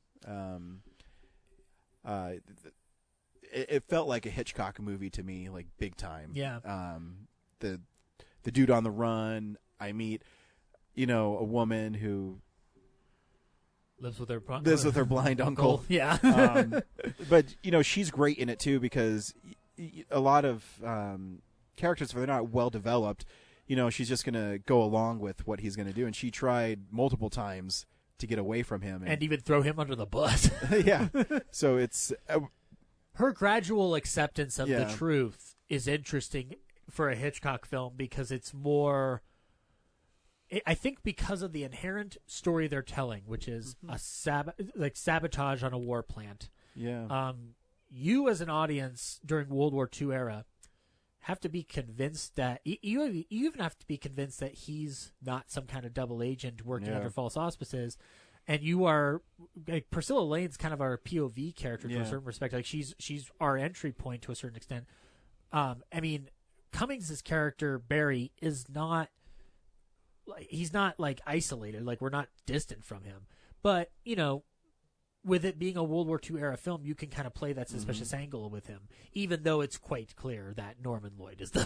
It felt like a Hitchcock movie to me, big time. Yeah. The dude on the run. I meet a woman who lives with her blind uncle. Yeah. But she's great in it too, because a lot of characters, if they're not well developed, she's just gonna go along with what he's gonna do, and she tried multiple times to get away from him and even throw him under the bus. Yeah. So it's her gradual acceptance of the truth is interesting for a Hitchcock film, because it's more, I think, because of the inherent story they're telling, which is a sabotage on a war plant. Yeah. You as an audience during World War II era have to be convinced that you even have to be convinced that he's not some kind of double agent working under false auspices, and you are Priscilla Lane's kind of our POV character to a certain respect. She's our entry point to a certain extent. I mean, Cummings' character Barry is not. He's not isolated. We're not distant from him. But with it being a World War II era film, you can kind of play that suspicious angle with him, even though it's quite clear that Norman Lloyd is the.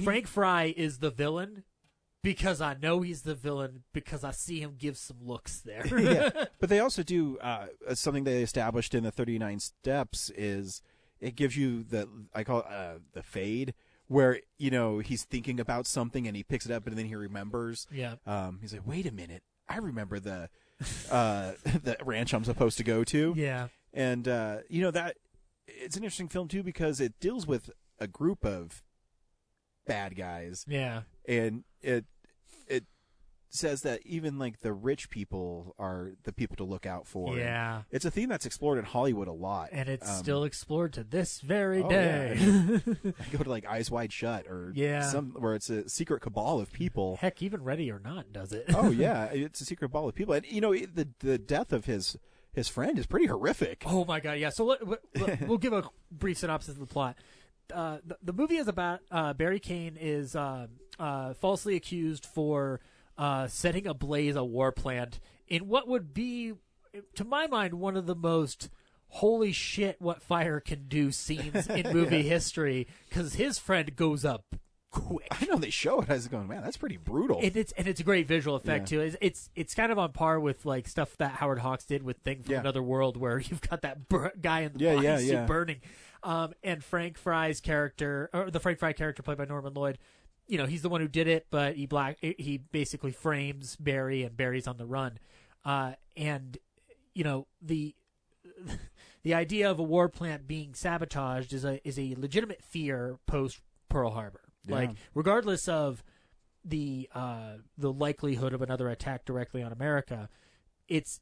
Frank Fry is the villain, because I know he's the villain, because I see him give some looks there. Yeah. But they also do something they established in the 39 Steps is it gives you the fade, where he's thinking about something and he picks it up and then he remembers. Yeah. He's like, wait a minute, I remember the ranch I'm supposed to go to. Yeah. And that it's an interesting film too, because it deals with a group of bad guys. Yeah. And it says that even the rich people are the people to look out for. Yeah. And it's a theme that's explored in Hollywood a lot. And it's still explored to this very day. Yeah. I go to Eyes Wide Shut or where it's a secret cabal of people. Heck, even Ready or Not does it. Oh yeah, it's a secret cabal of people. And the death of his his friend is pretty horrific. Oh my god, yeah. So we'll give a brief synopsis of the plot. The movie is about Barry Kane is falsely accused for setting ablaze a war plant in what would be, to my mind, one of the most holy shit what fire can do scenes in movie history, because his friend goes up quick. I know they show it as going, man, that's pretty brutal. And it's a great visual effect too. It's kind of on par with like stuff that Howard Hawks did with Thing from Another World, where you've got that guy in the bodysuit burning. And Frank Fry's character, or the Frank Fry character played by Norman Lloyd, he's the one who did it, but he basically frames Barry, and Barry's on the run. And the idea of a war plant being sabotaged is a legitimate fear post Pearl Harbor. Yeah. Like, regardless of the likelihood of another attack directly on America, it's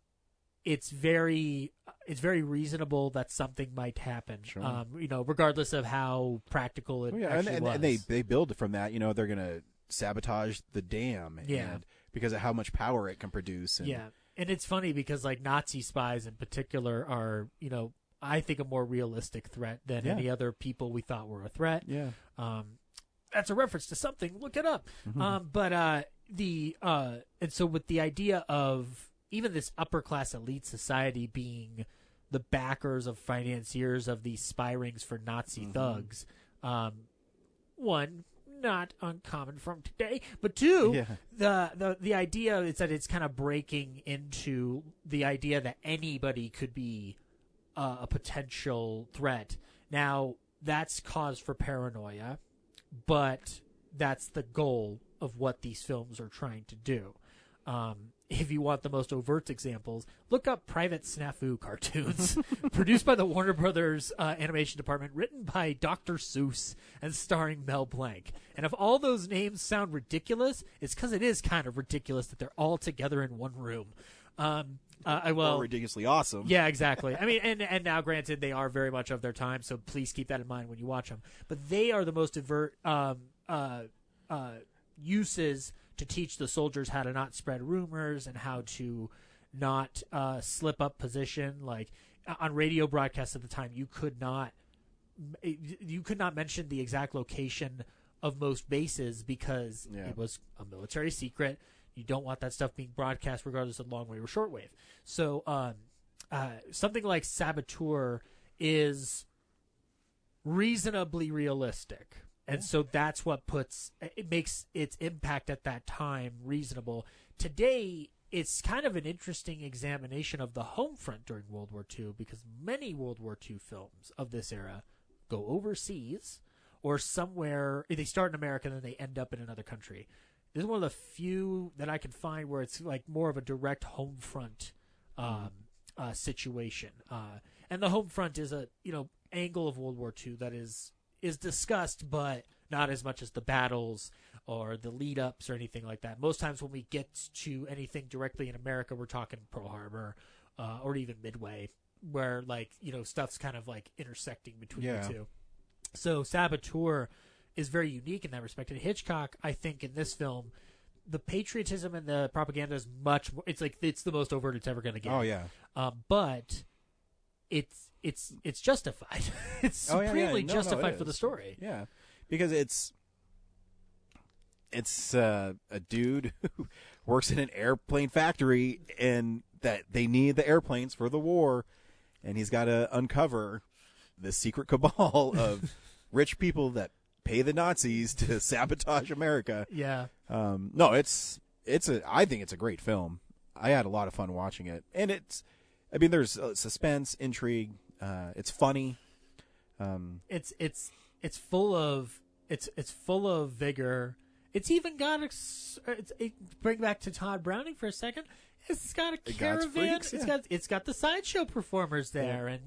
very reasonable that something might happen. Sure. Regardless of how practical it actually was. And they build from that. They're going to sabotage the dam. And because of how much power it can produce. And it's funny because like Nazi spies in particular are, I think a more realistic threat than any other people we thought were a threat. Yeah. That's a reference to something. Look it up. And so with the idea of even this upper class elite society being the backers of financiers of these spy rings for Nazi thugs, one, not uncommon from today, but two, the idea is that it's kind of breaking into the idea that anybody could be a potential threat. Now, that's cause for paranoia, but that's the goal of what these films are trying to do. If you want the most overt examples, look up Private Snafu cartoons, produced by the Warner Brothers animation department, written by Dr. Seuss, and starring Mel Blanc. And if all those names sound ridiculous, it's because it is kind of ridiculous that they're all together in one room. Or ridiculously awesome. Yeah, exactly. I mean, and now, granted, they are very much of their time, so please keep that in mind when you watch them. But they are the most overt uses to teach the soldiers how to not spread rumors and how to not slip up position. Like on radio broadcasts at the time, you could not mention the exact location of most bases because it was a military secret. You don't want that stuff being broadcast regardless of long wave or short wave. So something like Saboteur is reasonably realistic. And so that's what makes its impact at that time reasonable. Today, it's kind of an interesting examination of the home front during World War II, because many World War II films of this era go overseas or somewhere. They start in America and then they end up in another country. This is one of the few that I can find where it's like more of a direct home front situation. And the home front is a angle of World War II that is discussed, but not as much as the battles or the lead-ups or anything like that. Most times when we get to anything directly in America, we're talking Pearl Harbor or even Midway, where stuff's kind of like intersecting between the two. So Saboteur is very unique in that respect. And Hitchcock, I think, in this film, the patriotism and the propaganda is much more. It's the most overt it's ever going to get. Oh yeah, but it's justified. It's supremely justified for the story. Yeah, because it's a dude who works in an airplane factory, and that they need the airplanes for the war, and he's got to uncover the secret cabal of rich people that pay the Nazis to sabotage America. Yeah. No, I think it's a great film. I had a lot of fun watching it, and there's suspense, intrigue. It's funny. It's full of vigor. It's even got bring back to Todd Browning for a second. It's got a caravan. It's got the sideshow performers there, and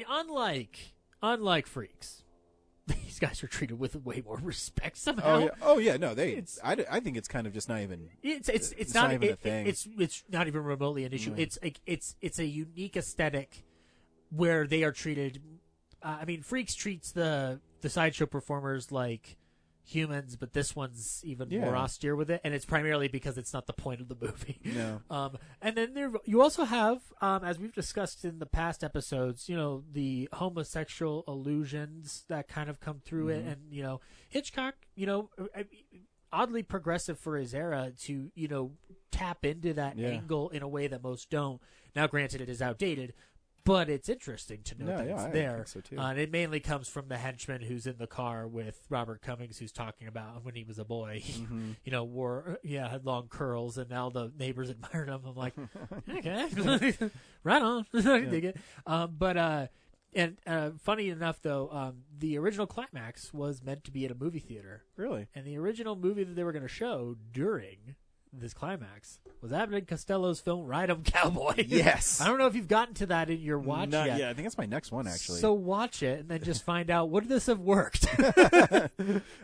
unlike Freaks, these guys are treated with way more respect somehow. Oh yeah. No, I think it's kind of just not even. It's not even a thing. It's not even remotely an issue. It's a unique aesthetic where they are treated. Freaks treats the sideshow performers like humans, but this one's even more austere with it, and it's primarily because it's not the point of the movie. No. And then you also have, as we've discussed in the past episodes, the homosexual allusions that kind of come through it, and Hitchcock, oddly progressive for his era to tap into that angle in a way that most don't. Now, granted, it is outdated, but it's interesting to note that it's there. I think so too. And it mainly comes from the henchman who's in the car with Robert Cummings, who's talking about when he was a boy, had long curls, and now the neighbors admired him. I'm like, okay, right on, I dig it. And funny enough, though, the original climax was meant to be at a movie theater. Really? And the original movie that they were going to show during this climax was Abbott and Costello's film Ride 'em Cowboy. Yes. I don't know if you've gotten to that in your watch yet. Yeah, I think that's my next one, actually. So watch it and then just find out, would this have worked?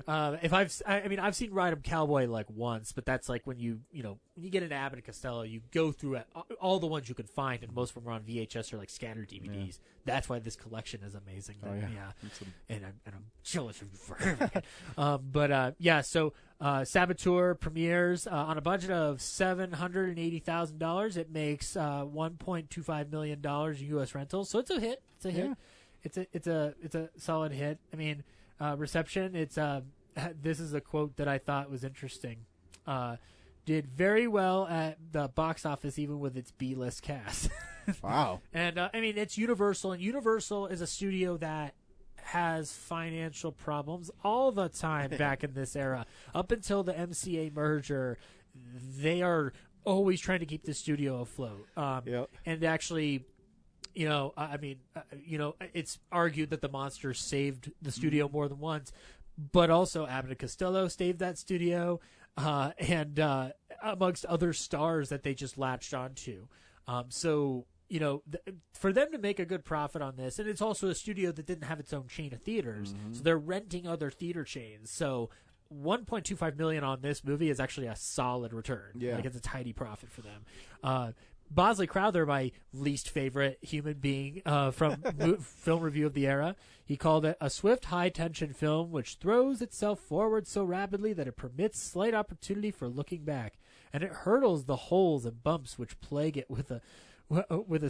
I've seen Ride 'em Cowboy like once, but that's like when you get into Abbott and Costello, you go through all the ones you can find, and most of them are on VHS or like scattered DVDs. Yeah. That's why this collection is amazing. And I'm jealous of you for having it. So Saboteur premieres on a budget of $780,000. It makes $1.25 million U.S. rentals, so it's a hit. It's a hit. It's a solid hit. I mean, reception. This is a quote that I thought was interesting. Did very well at the box office, even with its B-list cast. Wow. And it's Universal, and Universal is a studio that has financial problems all the time back in this era. Up until the MCA merger, they are always trying to keep the studio afloat. And actually, it's argued that the Monsters saved the studio more than once, but also Abbott and Costello saved that studio, and amongst other stars that they just latched onto. For them to make a good profit on this, and it's also a studio that didn't have its own chain of theaters, so they're renting other theater chains. So $1.25 million on this movie is actually a solid return. Yeah. Like, it's a tidy profit for them. Bosley Crowther, my least favorite human being from film review of the era, he called it a swift, high-tension film which throws itself forward so rapidly that it permits slight opportunity for looking back, and it hurdles the holes and bumps which plague it with a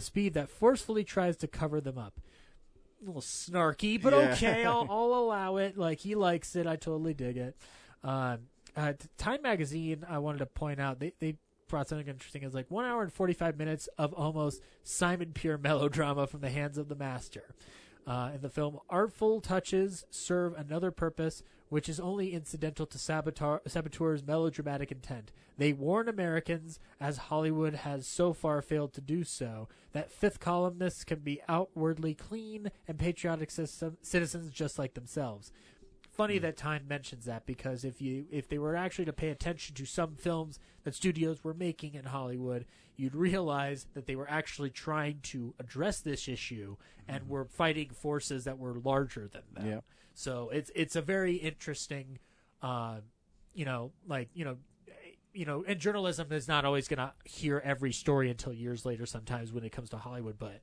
speed that forcefully tries to cover them up. A little snarky, but okay, I'll allow it. Like, he likes it. I totally dig it. Time Magazine, I wanted to point out, they brought something interesting. It's like 1 hour and 45 minutes of almost Simon Pure melodrama from the hands of the master. In the film, artful touches serve another purpose, which is only incidental to Saboteur's melodramatic intent. They warn Americans, as Hollywood has so far failed to do so, that fifth columnists can be outwardly clean and patriotic citizens just like themselves. Funny that Time mentions that, because if they were actually to pay attention to some films that studios were making in Hollywood, you'd realize that they were actually trying to address this issue and were fighting forces that were larger than them. Yeah. So it's a very interesting, and journalism is not always going to hear every story until years later sometimes when it comes to Hollywood, but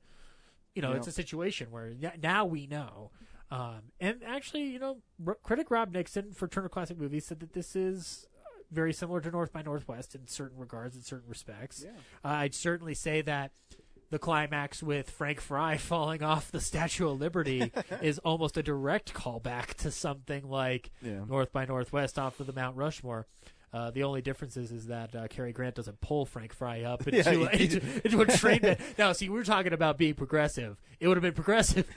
it's a situation where now we know. And actually, critic Rob Nixon for Turner Classic Movies said that this is very similar to North by Northwest in certain regards, in certain respects. Yeah. I'd certainly say that the climax with Frank Fry falling off the Statue of Liberty is almost a direct callback to something like North by Northwest off of the Mount Rushmore. The only difference is that Cary Grant doesn't pull Frank Fry up into a train bed. Now, see, we were talking about being progressive. It would have been progressive.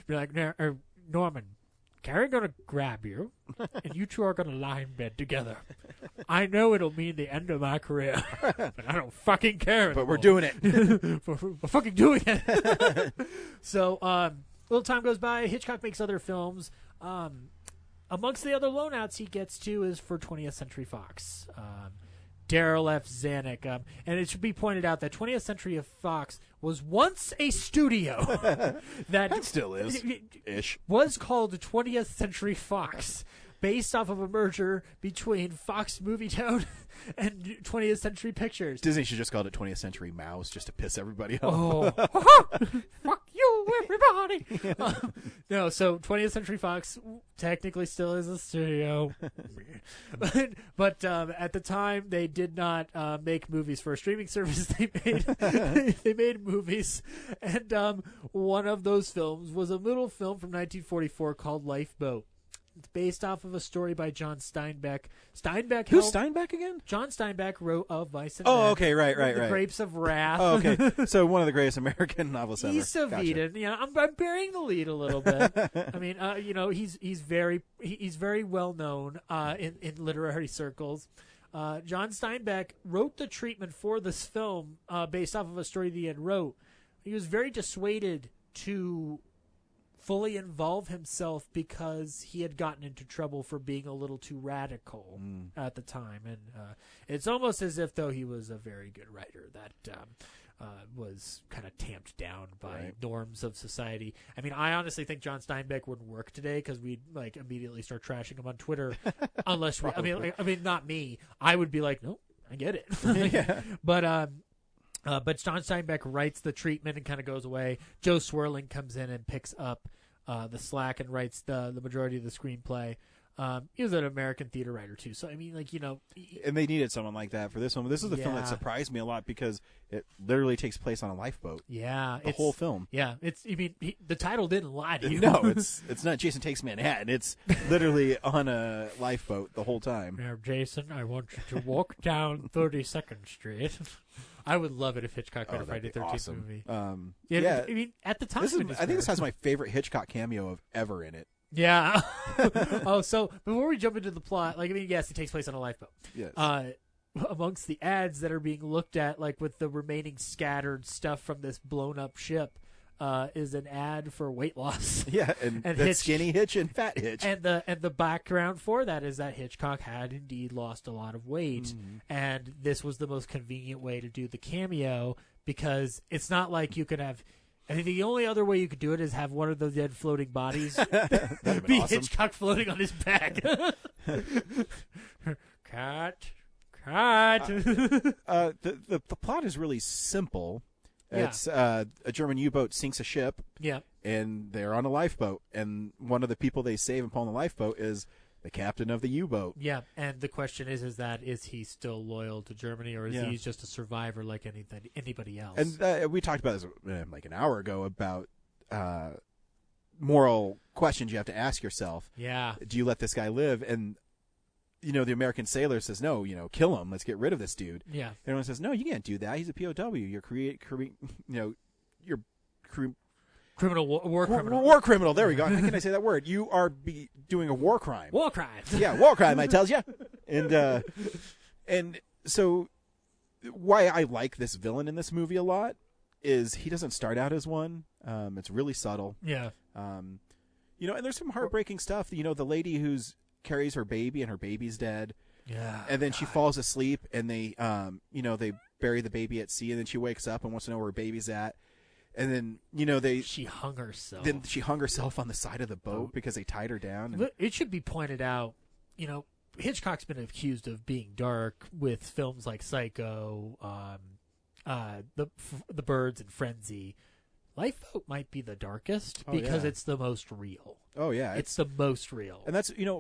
Be like, Norman, Cary going to grab you, and you two are going to lie in bed together. I know it'll mean the end of my career, but I don't fucking care anymore. But we're doing it. We're fucking doing it. So, little time goes by. Hitchcock makes other films. Amongst the other loanouts he gets to is for 20th Century Fox. Darryl F. Zanuck. And it should be pointed out that 20th Century Fox was once a studio that still is. Was called 20th Century Fox, based off of a merger between Fox Movietone and 20th Century Pictures. Disney should just call it 20th Century Mouse just to piss everybody off. Oh, fuck you! you, everybody. No, so 20th Century Fox technically still is a studio. but at the time, they did not make movies for a streaming service. They made movies, and one of those films was a little film from 1944 called Lifeboat. It's based off of a story by John Steinbeck. Who's Steinbeck again? John Steinbeck wrote Of Vice and Oh, Men, okay, right. The Grapes of Wrath. Oh, okay. So one of the greatest American novelists ever. East of Eden. You know, I'm burying the lead a little bit. I mean, he's very well known in literary circles. John Steinbeck wrote the treatment for this film based off of a story that he had wrote. He was very dissuaded to fully involve himself because he had gotten into trouble for being a little too radical at the time. And it's almost as if, though, he was a very good writer that was kind of tamped down by norms of society. I mean, I honestly think John Steinbeck wouldn't work today because we'd like immediately start trashing him on Twitter. Unless we, I mean, not me. I would be like, no, I get it. Yeah. But John Steinbeck writes the treatment and kind of goes away. Joe Swirling comes in and picks up the slack and writes the majority of the screenplay. He was an American theater writer too, so I mean, like, you know, and they needed someone like that for this one. This is the film that surprised me a lot because it literally takes place on a lifeboat. Yeah, the whole film. Yeah, it's. I mean, the title didn't lie to you. No, it's not Jason Takes Manhattan. It's literally on a lifeboat the whole time. Now, Jason, I want you to walk down 32nd Street. I would love it if Hitchcock made a Friday the 13th awesome. movie. Yeah, I mean, at the time, I think this has my favorite Hitchcock cameo of ever in it. Yeah. Oh, so before we jump into the plot, like, I mean, yes, it takes place on a lifeboat. Yes. Amongst the ads that are being looked at, like with the remaining scattered stuff from this blown up ship, is an ad for weight loss. Yeah, and that's Skinny Hitch and Fat Hitch. And the background for that is that Hitchcock had indeed lost a lot of weight, and this was the most convenient way to do the cameo because it's not like you could have. I think the only other way you could do it is have one of the dead floating bodies be awesome. Hitchcock floating on his back. Cut. The plot is really simple. Yeah. It's a German U-boat sinks a ship. Yeah. And they're on a lifeboat, and one of the people they save upon the lifeboat is the captain of the U-boat. Yeah, and the question is he still loyal to Germany, or is he just a survivor like anybody else? And we talked about this like an hour ago about moral questions you have to ask yourself. Yeah. Do you let this guy live? And the American sailor says, no, kill him. Let's get rid of this dude. Yeah. Everyone says, no, you can't do that. He's a POW. You're war criminal. War criminal. There we go. How can I say that word? You are doing a war crime. War crime. Yeah, war crime, I tells you. And so why I like this villain in this movie a lot is he doesn't start out as one. It's really subtle. Yeah. And there's some heartbreaking stuff. The lady who's carries her baby and her baby's dead. Yeah. And then she falls asleep and they they bury the baby at sea, and then she wakes up and wants to know where her baby's at. And then, she hung herself. Then she hung herself on the side of the boat because they tied her down. And it should be pointed out, Hitchcock's been accused of being dark with films like Psycho, The Birds, and Frenzy. Lifeboat might be the darkest because it's the most real. Oh, yeah. It's the most real. And that's, even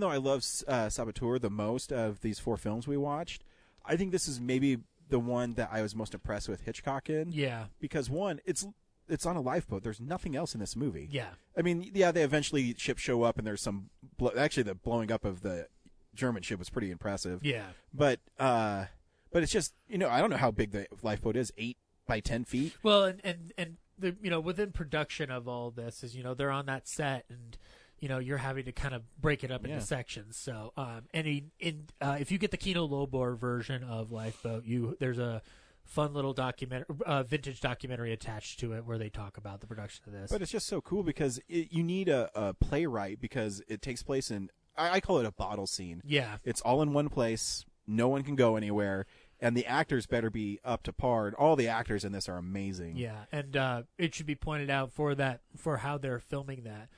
though I love Saboteur the most of these four films we watched, I think this is maybe the one that I was most impressed with Hitchcock in. Yeah. Because one, it's on a lifeboat. There's nothing else in this movie. Yeah. I mean, they eventually ships show up and there's some actually the blowing up of the German ship was pretty impressive. Yeah. But it's just, I don't know how big the lifeboat is, 8 by 10 feet. Well, and the within production of all this is, they're on that set and you're having to kind of break it up into sections. So, if you get the Kino Lorber version of Lifeboat, there's a fun little vintage documentary attached to it where they talk about the production of this. But it's just so cool because you need a playwright because it takes place in, I call it a bottle scene. Yeah. It's all in one place. No one can go anywhere. And the actors better be up to par. And all the actors in this are amazing. Yeah, and it should be pointed out for how they're filming that.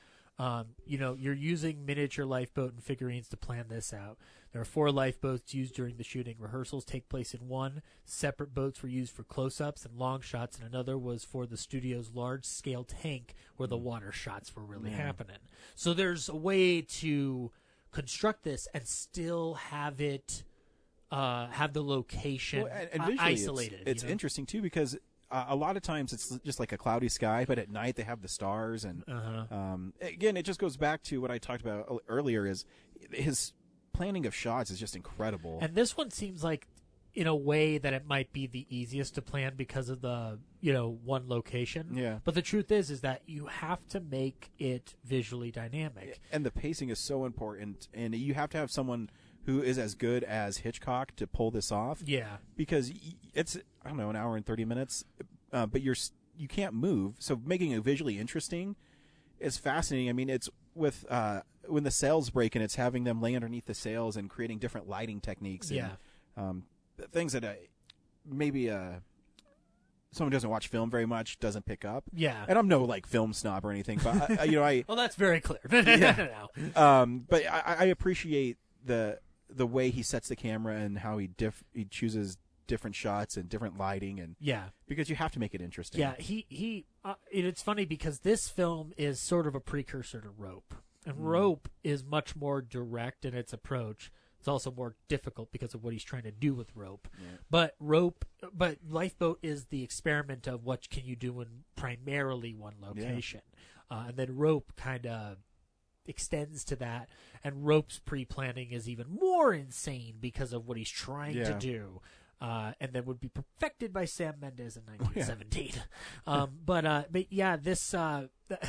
You're using miniature lifeboat and figurines to plan this out. There are 4 lifeboats used during the shooting. Rehearsals take place in one. Separate boats were used for close-ups and long shots, and another was for the studio's large-scale tank where the water shots were really happening. So there's a way to construct this and still have it have the location and visually isolated. It's interesting, too, because a lot of times it's just like a cloudy sky, but at night they have the stars. And again, it just goes back to what I talked about earlier, is his planning of shots is just incredible. And this one seems like, in a way, that it might be the easiest to plan because of the, one location. Yeah. But the truth is that you have to make it visually dynamic. And the pacing is so important, and you have to have someone who is as good as Hitchcock to pull this off. Yeah. Because it's, I don't know, an hour and 30 minutes, but you can't move. So making it visually interesting is fascinating. I mean, it's with when the sails break, and it's having them lay underneath the sails and creating different lighting techniques. And, things that maybe someone who doesn't watch film very much doesn't pick up. Yeah. And I'm no film snob or anything, but I well, that's very clear. But I appreciate the way he sets the camera and how he chooses different shots and different lighting, and because you have to make it interesting. Yeah, it's funny because this film is sort of a precursor to Rope, and Rope is much more direct in its approach. It's also more difficult because of what he's trying to do with Rope. Yeah. But Lifeboat is the experiment of what can you do in primarily one location, and then Rope kind of extends to that, and Rope's pre-planning is even more insane because of what he's trying to do, and then would be perfected by Sam Mendes in 1917.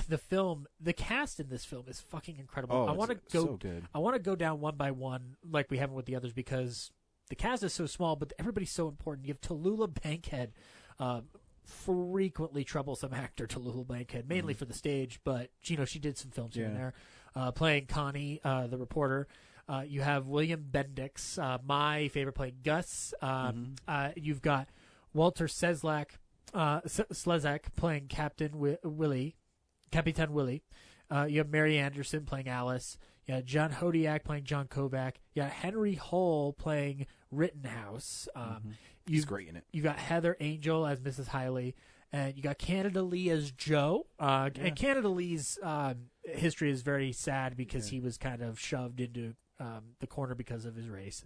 The film, the cast in this film is fucking incredible. I want to go down one by one like we haven't with the others, because the cast is so small, but everybody's so important. You have Tallulah Bankhead, frequently troublesome actor Tallulah Bankhead, mainly for the stage, but she did some films here and there, playing Connie, the reporter. You have William Bendix, my favorite, playing Gus. You've got Walter Slezak playing Captain Willie. You have Mary Anderson playing Alice. You have John Hodiak playing John Kovac. You got Henry Hull playing Rittenhouse. He's great in it. You got Heather Angel as Mrs. Hiley, and you got Canada Lee as Joe. And Canada Lee's history is very sad because he was kind of shoved into the corner because of his race,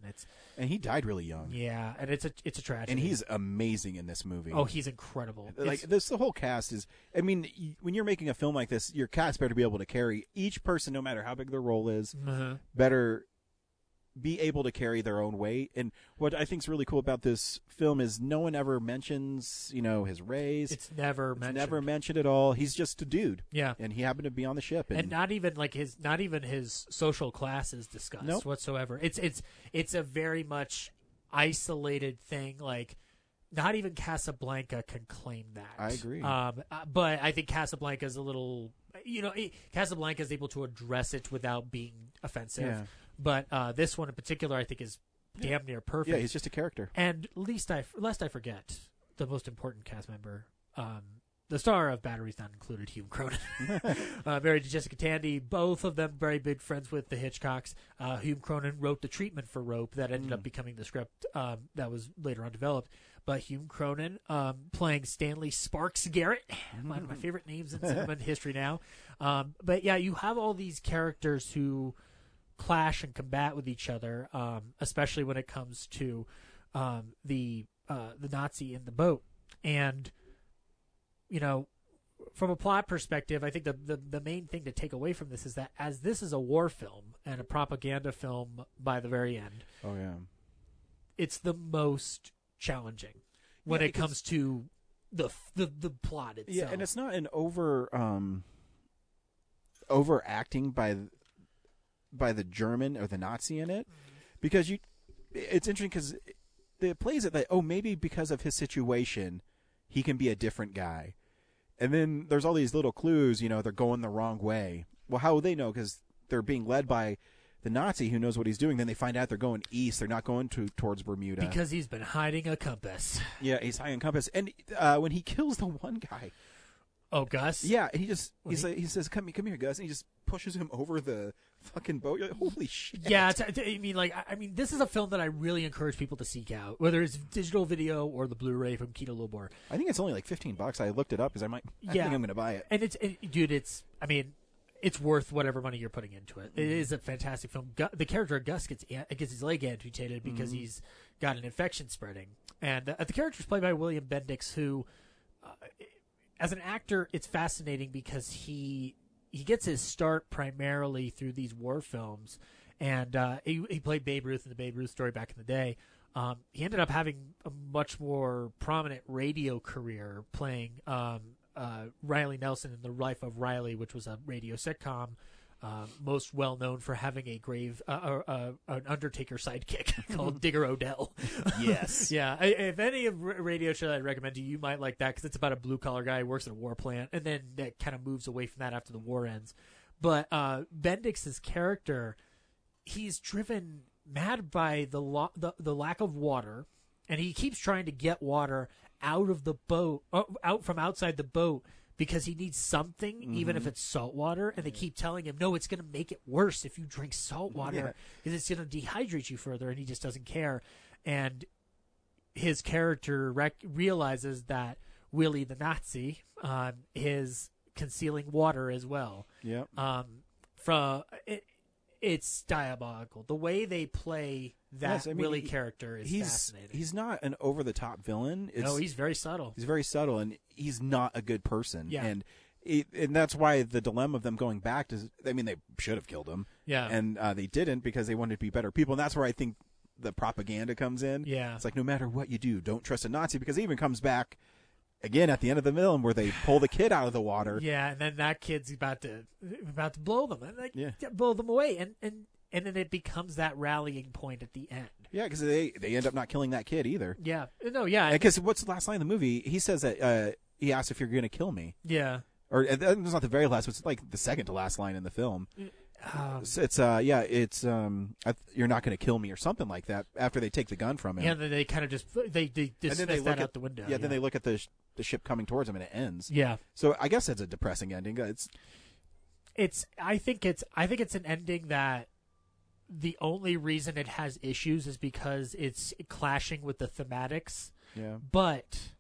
and he died really young. Yeah, and it's a tragedy. And he's amazing in this movie. Oh, he's incredible. The whole cast is. I mean, when you're making a film like this, your cast better be able to carry each person, no matter how big their role is. Better be able to carry their own weight. And what I think is really cool about this film is no one ever mentions, his race. It's never mentioned at all. He's just a dude. Yeah. And he happened to be on the ship. And not even his social class is discussed whatsoever. It's a very much isolated thing. Like, not even Casablanca can claim that. I agree. But I think Casablanca is a little, Casablanca is able to address it without being offensive. Yeah. But this one in particular, I think, is damn near perfect. Yeah, he's just a character. And lest I forget, the most important cast member, the star of Batteries Not Included, Hume Cronin, married to Jessica Tandy. Both of them very big friends with the Hitchcocks. Hume Cronin wrote the treatment for Rope that ended up becoming the script that was later on developed. But Hume Cronin playing Stanley Sparks Garrett, one of my favorite names in cinema history now. But yeah, you have all these characters who clash and combat with each other, especially when it comes to the Nazi in the boat. And from a plot perspective, I think the main thing to take away from this is that as this is a war film and a propaganda film by the very end, it's the most challenging when it comes to the plot itself. Yeah, and it's not an overacting by the German or the Nazi in it, because it's interesting because it plays it that maybe because of his situation he can be a different guy, and then there's all these little clues, they're going the wrong way. Well, how will they know? Because they're being led by the Nazi who knows what he's doing. Then they find out they're going east. They're not going towards Bermuda because he's been hiding a compass. Yeah, he's hiding a compass, and when he kills the one guy. Oh, Gus? Yeah, he says, "Come here, Gus," and he just pushes him over the fucking boat. You're like, holy shit. Yeah, I mean, this is a film that I really encourage people to seek out, whether it's digital video or the Blu-ray from Kino Lorber. I think it's only like $15. I looked it up because I think I'm going to buy it. And it's worth whatever money you're putting into it. It is a fantastic film. The character Gus gets his leg amputated because he's got an infection spreading, and the character is played by William Bendix, who, as an actor, it's fascinating because he gets his start primarily through these war films, and he played Babe Ruth in the Babe Ruth story back in the day. He ended up having a much more prominent radio career playing Riley Nelson in The Life of Riley, which was a radio sitcom, most well known for having an Undertaker sidekick called Digger Odell. Yes. Yeah. If any of radio show I'd recommend to you, you might like that because it's about a blue collar guy who works at a war plant, and then that kind of moves away from that after the war ends. But Bendix's character, he's driven mad by the lack of water, and he keeps trying to get water out of the boat, out from outside the boat, because he needs something, even if it's salt water. And they keep telling him, no, it's going to make it worse if you drink salt water because it's going to dehydrate you further. And he just doesn't care. And his character realizes that Willie the Nazi is concealing water as well. Yeah. It's diabolical. The way they play that Willie character is fascinating. He's not an over-the-top villain. No, he's very subtle. He's very subtle, and he's not a good person. Yeah. And that's why the dilemma of them going back is, they should have killed him. Yeah. And they didn't because they wanted to be better people. And that's where I think the propaganda comes in. Yeah. It's like, no matter what you do, don't trust a Nazi, because he even comes back again at the end of the film where they pull the kid out of the water. Yeah, and then that kid's about to blow them, and blow them away, and then it becomes that rallying point at the end. Yeah, because they end up not killing that kid either. Yeah, no, yeah. Because what's the last line of the movie? He says that he asks if you're going to kill me. Yeah, or it's not the very last. It's like the second to last line in the film. You're not going to kill me or something like that after they take the gun from him. Yeah, then they kind of just they dismiss that out the window. Yeah, then they look at the ship coming towards him and it ends. Yeah. So I guess it's a depressing ending. I think it's an ending that the only reason it has issues is because it's clashing with the thematics. Yeah. But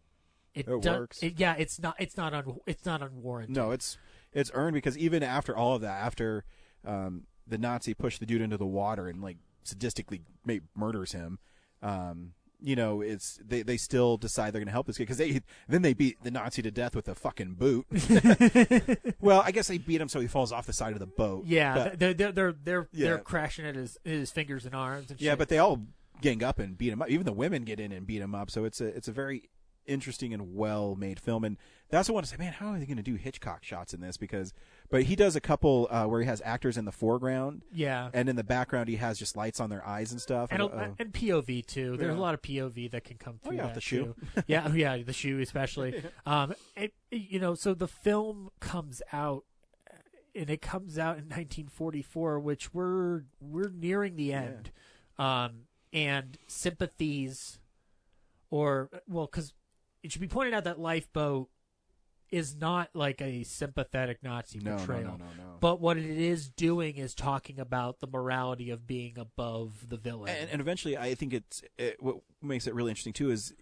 it works. It's not unwarranted. No, it's earned, because even after all of that, after the Nazi pushed the dude into the water and like sadistically murders him, it's they still decide they're going to help this kid, because they beat the Nazi to death with a fucking boot. Well, I guess they beat him so he falls off the side of the boat. Yeah, they're crashing at his fingers and arms and shit. Yeah, but they all gang up and beat him up. Even the women get in and beat him up. So it's a very interesting and well made film, and that's what I want to say. Man, how are they going to do Hitchcock shots in this? But he does a couple where he has actors in the foreground, and in the background he has just lights on their eyes and stuff, and POV too. There's a lot of POV that can come through. The shoe. yeah, the shoe especially. So the film comes out, and it comes out in 1944, which we're nearing the end, and sympathies, because it should be pointed out that Lifeboat is not like a sympathetic Nazi portrayal. No. But what it is doing is talking about the morality of being above the villain. And eventually, I think what makes it really interesting too is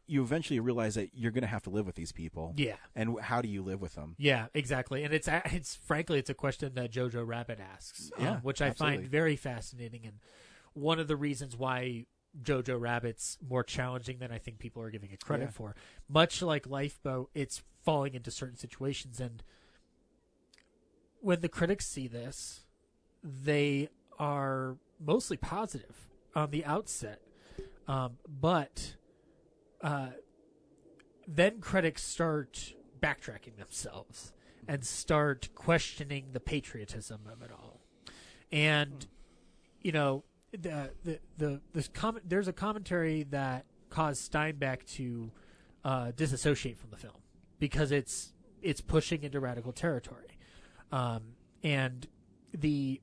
you eventually realize that you're going to have to live with these people. Yeah. And how do you live with them? Yeah, exactly. And it's frankly, it's a question that Jojo Rabbit asks, which I find very fascinating, and one of the reasons why Jojo Rabbit's more challenging than I think people are giving it credit for. Much like Lifeboat, it's falling into certain situations, and when the critics see this, they are mostly positive on the outset, but then critics start backtracking themselves and start questioning the patriotism of it all, and there's a commentary that caused Steinbeck to disassociate from the film because it's pushing into radical territory, and the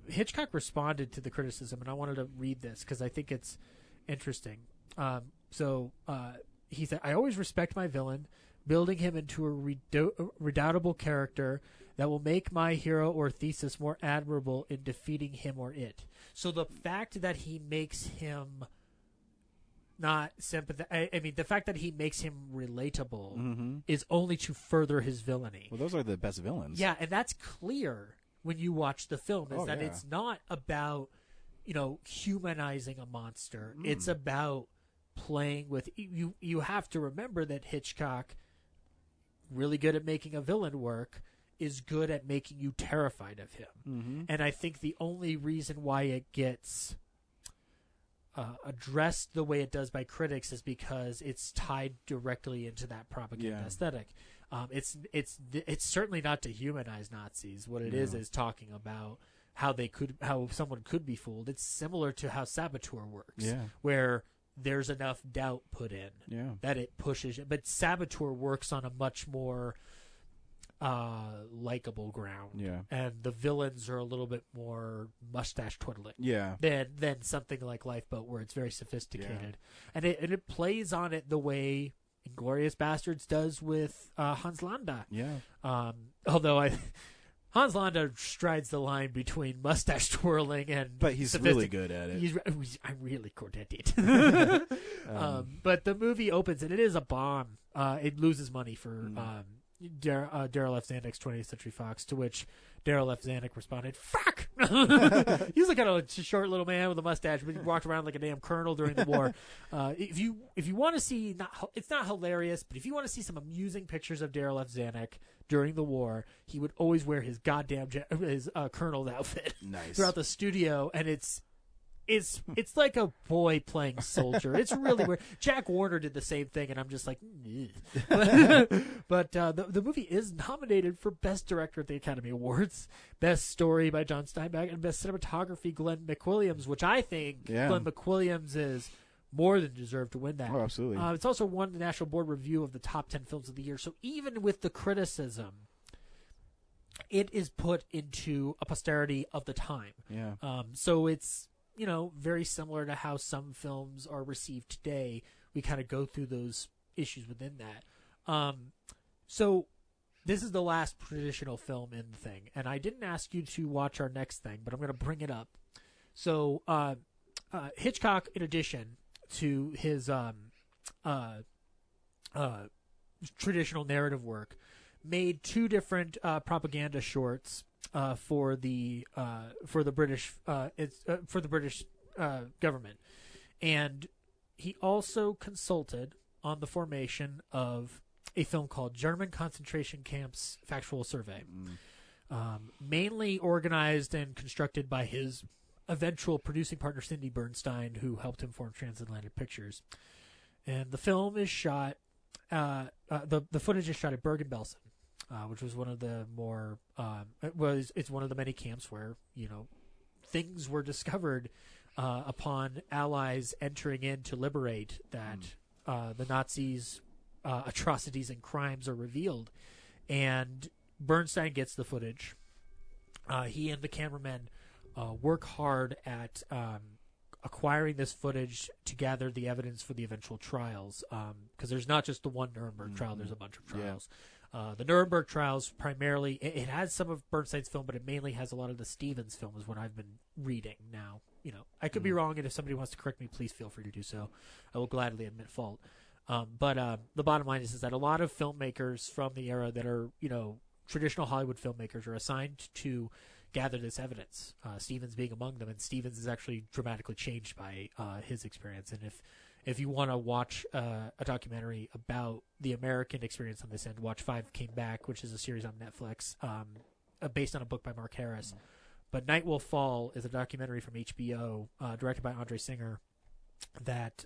Hitchcock responded to the criticism, and I wanted to read this because I think it's interesting. So he said, "I always respect my villain, building him into a redoubtable character that will make my hero or thesis more admirable in defeating him or it. So the fact that he makes him not sympathetic, I mean, the fact that he makes him relatable is only to further his villainy. Well, those are the best villains. Yeah, and that's clear when you watch the film, is that it's not about, humanizing a monster. It's about playing with you. You have to remember that Hitchcock, really good at making a villain work, is good at making you terrified of him. And I think the only reason why it gets addressed the way it does by critics is because it's tied directly into that propaganda aesthetic. It's certainly not to humanize Nazis. What it is talking about how someone could be fooled. It's similar to how Saboteur works, where there's enough doubt put in that it pushes it. But Saboteur works on a much more likable ground, and the villains are a little bit more mustache twiddling, than something like Lifeboat, where it's very sophisticated, and it plays on it the way Inglourious Bastards does with Hans Landa. Although Hans Landa strides the line between mustache twirling and, but he's really good at it. I'm really good at it. But the movie opens and it is a bomb. It loses money for Darryl F. Zanuck's 20th Century Fox, to which Darryl F. Zanuck responded, "Fuck!" He was like kind of a short little man with a mustache, but he walked around like a damn colonel during the war. If you want to see, it's not hilarious, but if you want to see some amusing pictures of Darryl F. Zanuck during the war, he would always wear his goddamn colonel's outfit throughout the studio, and it's like a boy playing soldier. It's really weird. Jack Warner did the same thing, and I'm just like, but the movie is nominated for Best Director at the Academy Awards, Best Story by John Steinbeck, and Best Cinematography Glenn McWilliams, which I think Glenn McWilliams is more than deserved to win that. Oh, absolutely. It's also won the National Board Review of the top 10 films of the year. So even with the criticism, it is put into a posterity of the time. So it's very similar to how some films are received today. We kind of go through those issues within that. So this is the last traditional film in the thing. And I didn't ask you to watch our next thing, but I'm going to bring it up. So Hitchcock, in addition to his traditional narrative work, made two different propaganda shorts for the British government, and he also consulted on the formation of a film called German Concentration Camps Factual Survey, mainly organized and constructed by his eventual producing partner Cindy Bernstein, who helped him form Transatlantic Pictures. And the film is shot. The footage is shot at Bergen-Belsen, which was one of the more it's one of the many camps where things were discovered upon Allies entering in to liberate, that the Nazis' atrocities and crimes are revealed, and Bernstein gets the footage. He and the cameraman work hard at acquiring this footage to gather the evidence for the eventual trials, because there's not just the one Nuremberg trial, there's a bunch of trials. The Nuremberg trials primarily, it has some of Bernstein's film, but it mainly has a lot of the Stevens film, is what I've been reading now. I could be wrong, and if somebody wants to correct me, please feel free to do so. I will gladly admit fault. But the bottom line is that a lot of filmmakers from the era that are, traditional Hollywood filmmakers are assigned to gather this evidence, Stevens being among them, and Stevens is actually dramatically changed by his experience. And if you want to watch a documentary about the American experience on this end, watch Five Came Back, which is a series on Netflix based on a book by Mark Harris. But Night Will Fall is a documentary from HBO directed by Andre Singer that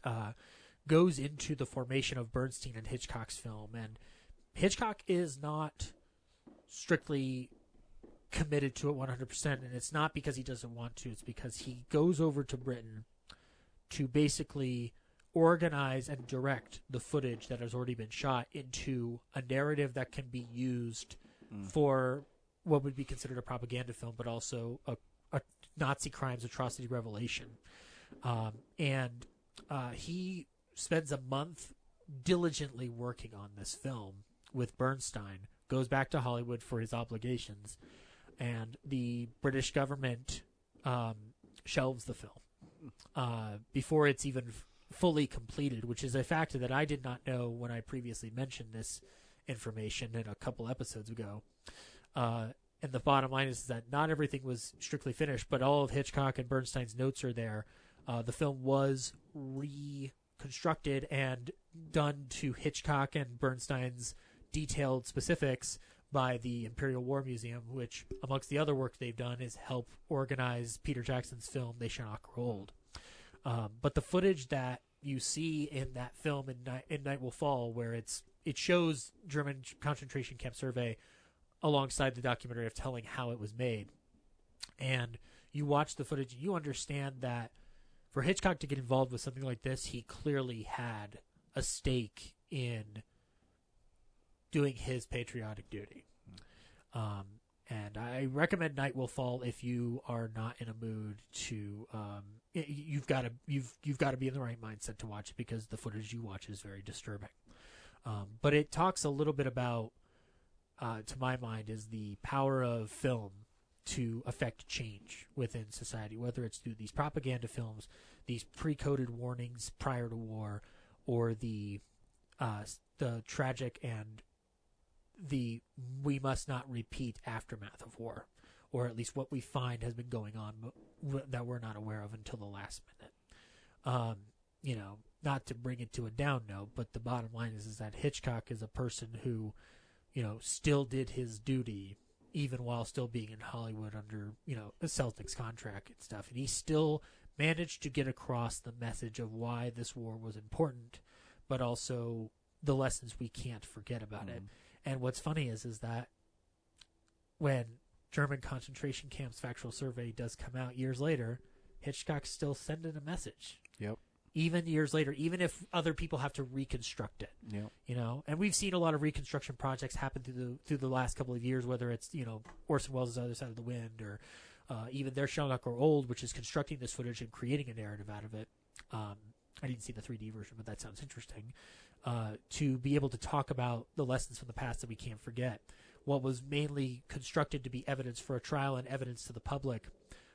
goes into the formation of Bernstein and Hitchcock's film. And Hitchcock is not strictly committed to it 100%, and it's not because he doesn't want to. It's because he goes over to Britain to basically organize and direct the footage that has already been shot into a narrative that can be used for what would be considered a propaganda film, but also a Nazi crimes atrocity revelation. And he spends a month diligently working on this film with Bernstein, goes back to Hollywood for his obligations, and the British government shelves the film before it's even fully completed, which is a fact that I did not know when I previously mentioned this information in a couple episodes ago. And the bottom line is that not everything was strictly finished, but all of Hitchcock and Bernstein's notes are there. The film was reconstructed and done to Hitchcock and Bernstein's detailed specifics by the Imperial War Museum, which, amongst the other work they've done, is help organize Peter Jackson's film They Shall Not Grow Old. But the footage that you see in that film in Night Will Fall, where it shows German concentration camp survey alongside the documentary of telling how it was made, and you watch the footage and you understand that for Hitchcock to get involved with something like this, he clearly had a stake in doing his patriotic duty. And I recommend Night Will Fall if you are not in a mood to. You've got to be in the right mindset to watch it, because the footage you watch is very disturbing. But it talks a little bit about, to my mind, is the power of film to affect change within society, whether it's through these propaganda films, these pre-coded warnings prior to war, or the tragic and the we must not repeat aftermath of war, or at least what we find has been going on that we're not aware of until the last minute. Not to bring it to a down note, but the bottom line is that Hitchcock is a person who, still did his duty even while still being in Hollywood under, a Celtics contract and stuff. And he still managed to get across the message of why this war was important, but also the lessons we can't forget about it. And what's funny is that when German concentration camps factual survey does come out years later, Hitchcock's still sending a message. Yep. Even years later, even if other people have to reconstruct it. Yep. And we've seen a lot of reconstruction projects happen through the last couple of years, whether it's, Orson Welles' Other Side of the Wind, or even There Shall Not Grow Old, which is constructing this footage and creating a narrative out of it. I didn't see the 3D version, but that sounds interesting. To be able to talk about the lessons from the past that we can't forget. What was mainly constructed to be evidence for a trial and evidence to the public,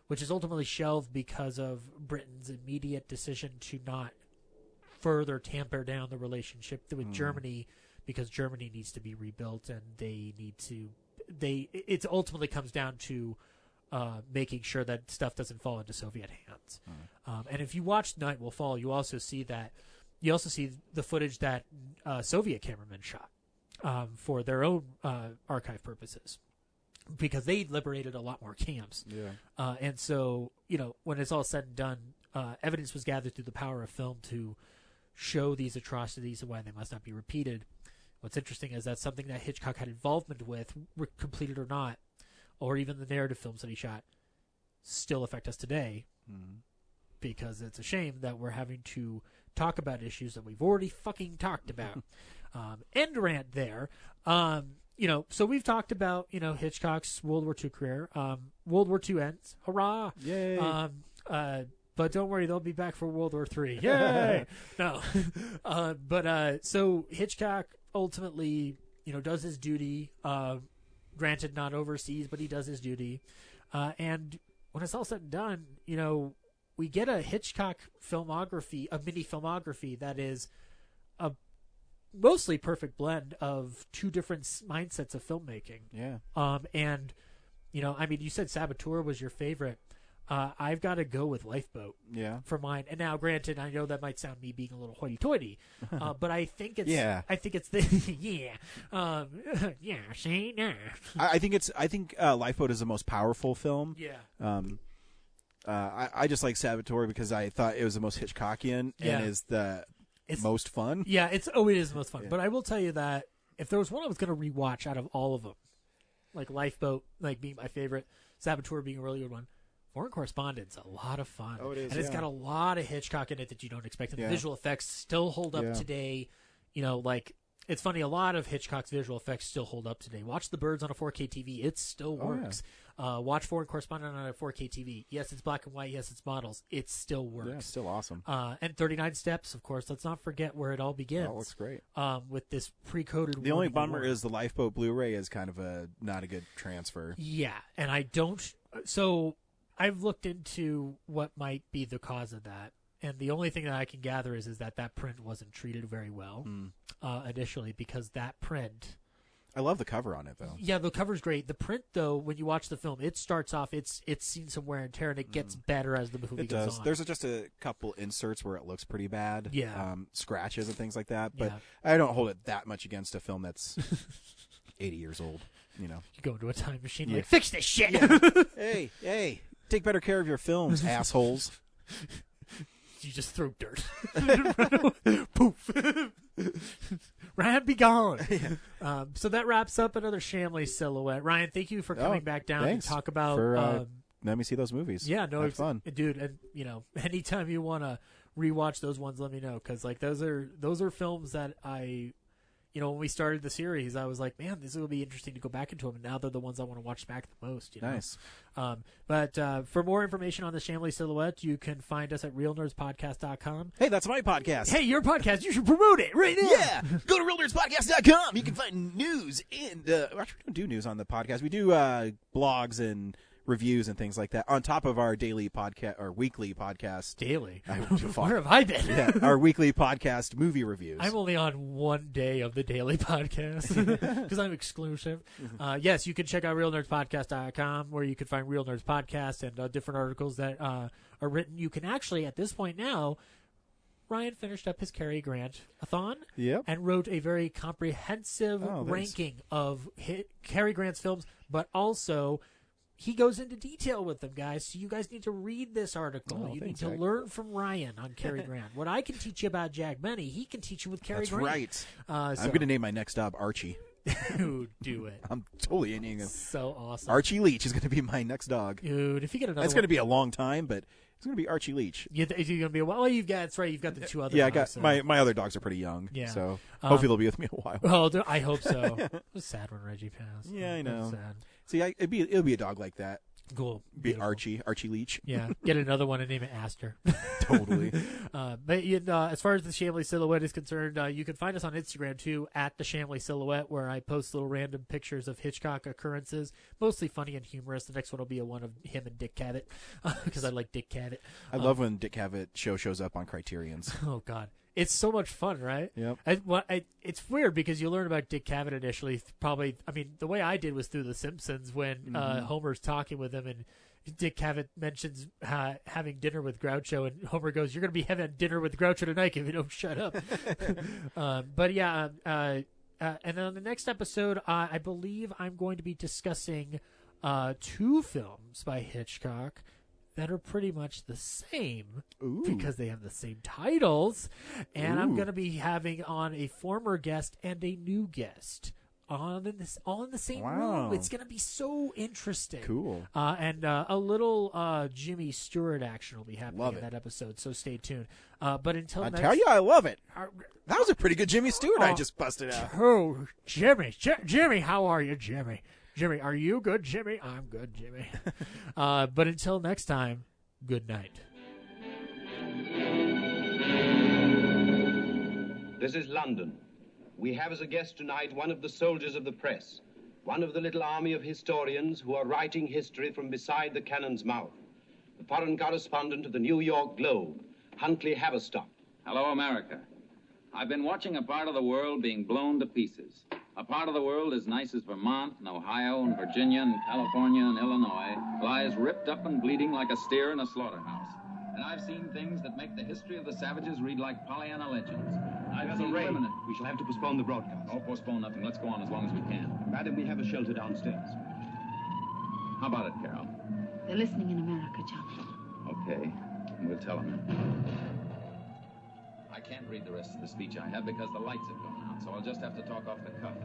which is ultimately shelved because of Britain's immediate decision to not further tamper down the relationship with Germany, because Germany needs to be rebuilt, and it ultimately comes down to making sure that stuff doesn't fall into Soviet hands. And if you watch Night Will Fall, you also see the footage that Soviet cameramen shot for their own archive purposes, because they liberated a lot more camps. Yeah. And so, when it's all said and done, evidence was gathered through the power of film to show these atrocities and why they must not be repeated. What's interesting is that's something that Hitchcock had involvement with, completed or not, or even the narrative films that he shot, still affect us today, because it's a shame that we're having to talk about issues that we've already fucking talked about. End rant there. So we've talked about, Hitchcock's World War II career. World War II ends. Hurrah! Yay! But don't worry, they'll be back for World War III. Yay! No. So Hitchcock ultimately, does his duty. Granted, not overseas, but he does his duty. And when it's all said and done, we get a Hitchcock filmography, a mini filmography that is a mostly perfect blend of two different mindsets of filmmaking. Yeah. And, you said Saboteur was your favorite. I've got to go with Lifeboat. Yeah. For mine. And now, granted, I know that might sound me being a little hoity-toity, but I think it's. Yeah. I think it's the. Yeah. See, nah. I think Lifeboat is the most powerful film. Yeah. I just like Saboteur because I thought it was the most Hitchcockian and is the most fun. Yeah, it is the most fun. Yeah. But I will tell you that if there was one I was going to rewatch out of all of them, like Lifeboat, being my favorite, Saboteur being a really good one, Foreign Correspondent's a lot of fun. Oh, it is, and it's got a lot of Hitchcock in it that you don't expect. And the visual effects still hold up today. It's funny, a lot of Hitchcock's visual effects still hold up today. Watch The Birds on a 4K TV. It still works. Watch Foreign Correspondent on a 4K TV. Yes, it's black and white. Yes, it's models. It still works. Yeah, it's still awesome. And 39 Steps, of course. Let's not forget where it all begins. Oh, looks great. With this pre-coded. The only bummer is the Lifeboat Blu-ray is kind of not a good transfer. Yeah, and I don't. So I've looked into what might be the cause of that. And the only thing that I can gather is that print wasn't treated very well initially, because that print... I love the cover on it, though. Yeah, the cover's great. The print, though, when you watch the film, it starts off, it's seen some wear and tear, and it gets better as the movie goes on. There's just a couple inserts where it looks pretty bad. Yeah. Scratches and things like that. But Yeah. I don't hold it that much against a film that's 80 years old, You go into a time machine like, fix this shit! Yeah. Hey, take better care of your films, assholes. You just throw dirt. Poof. Ryan, be gone. Yeah. So that wraps up another Shamley Silhouette. Ryan, thank you for coming back down to talk about... let me see those movies. Yeah, no, it's fun. Dude, and, anytime you want to rewatch those ones, let me know. Because, those are films that I... when we started the series, I was like, man, this will be interesting to go back into them. And now they're the ones I want to watch back the most. Nice. But for more information on the Shamley Silhouette, you can find us at realnerdspodcast.com. Hey, that's my podcast. Hey, your podcast. You should promote it right now. Yeah. Go to realnerdspodcast.com. You can find news and actually, we don't do news on the podcast. We do blogs and reviews and things like that on top of our daily podcast or weekly podcast. Daily? Where have I been? Yeah, our weekly podcast movie reviews. I'm only on one day of the daily podcast because I'm exclusive. Yes, you can check out realnerdspodcast.com where you can find Real Nerds Podcast and different articles that are written. You can actually, at this point now, Ryan finished up his Cary Grant-a-thon and wrote a very comprehensive ranking of Cary Grant's films, but also... he goes into detail with them, guys. So you guys need to read this article. You need to learn from Ryan on Cary Grant. What I can teach you about Jack Benny, he can teach you with Cary Grant. That's right. I'm going to name my next dog Archie. Dude, do it. I'm totally naming him. So awesome. Archie Leach is going to be my next dog. Dude, if you get another It's going to be a long time, but it's going to be Archie Leach. Is he going to be a while? Well, that's right. You've got the two other dogs. I got my other dogs are pretty young. Yeah. So hopefully they'll be with me a while. Well, I hope so. It was sad when Reggie passed. Yeah, I know. Sad. See, it'll be a dog like that. Cool. Be Archie Leach. Yeah. Get another one and name it Aster. Totally. But as far as the Shamley Silhouette is concerned, you can find us on Instagram too, at the Shamley Silhouette, where I post little random pictures of Hitchcock occurrences, mostly funny and humorous. The next one will be one of him and Dick Cavett, because I like Dick Cavett. I love when Dick Cavett shows up on Criterion's. Oh God. It's so much fun, right? Yep. It's weird because you learn about Dick Cavett initially. The way I did was through The Simpsons when Homer's talking with him and Dick Cavett mentions having dinner with Groucho, and Homer goes, "You're going to be having dinner with Groucho tonight if you don't shut up." And then on the next episode, I believe I'm going to be discussing two films by Hitchcock that are pretty much the same because they have the same titles. And I'm going to be having on a former guest and a new guest all in the same room. It's going to be so interesting. Cool. And a little Jimmy Stewart action will be happening in that episode, so stay tuned. But until I next... tell you, I love it. That was a pretty good Jimmy Stewart I just busted out. Oh, Jimmy, how are you, Jimmy? Jimmy, are you good, Jimmy? I'm good, Jimmy. But until next time, good night. This is London. We have as a guest tonight one of the soldiers of the press, one of the little army of historians who are writing history from beside the cannon's mouth, the foreign correspondent of the New York Globe, Huntley Haverstock. Hello, America. I've been watching a part of the world being blown to pieces. A part of the world as nice as Vermont and Ohio and Virginia and California and Illinois lies ripped up and bleeding like a steer in a slaughterhouse. And I've seen things that make the history of the savages read like Pollyanna legends. I've seen women... We shall have to postpone the broadcast. Oh, postpone nothing. Let's go on as long as we can. Madam, we have a shelter downstairs. How about it, Carol? They're listening in America, John. Okay. We'll tell them. I can't read the rest of the speech I have because the lights have gone out, so I'll just have to talk off the cuff.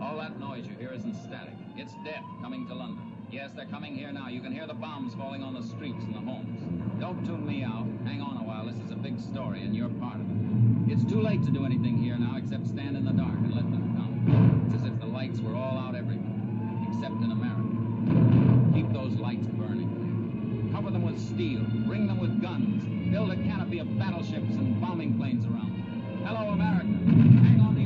All that noise you hear isn't static. It's death coming to London. Yes, they're coming here now. You can hear the bombs falling on the streets and the homes. Don't tune me out. Hang on a while. This is a big story, and you're part of it. It's too late to do anything here now except stand in the dark and let them come. It's as if the lights were all out everywhere, except in America. Keep those lights burning. Cover them with steel. Ring them with guns. Build a canopy of battleships and bombing planes around them. Hello, America. Hang on.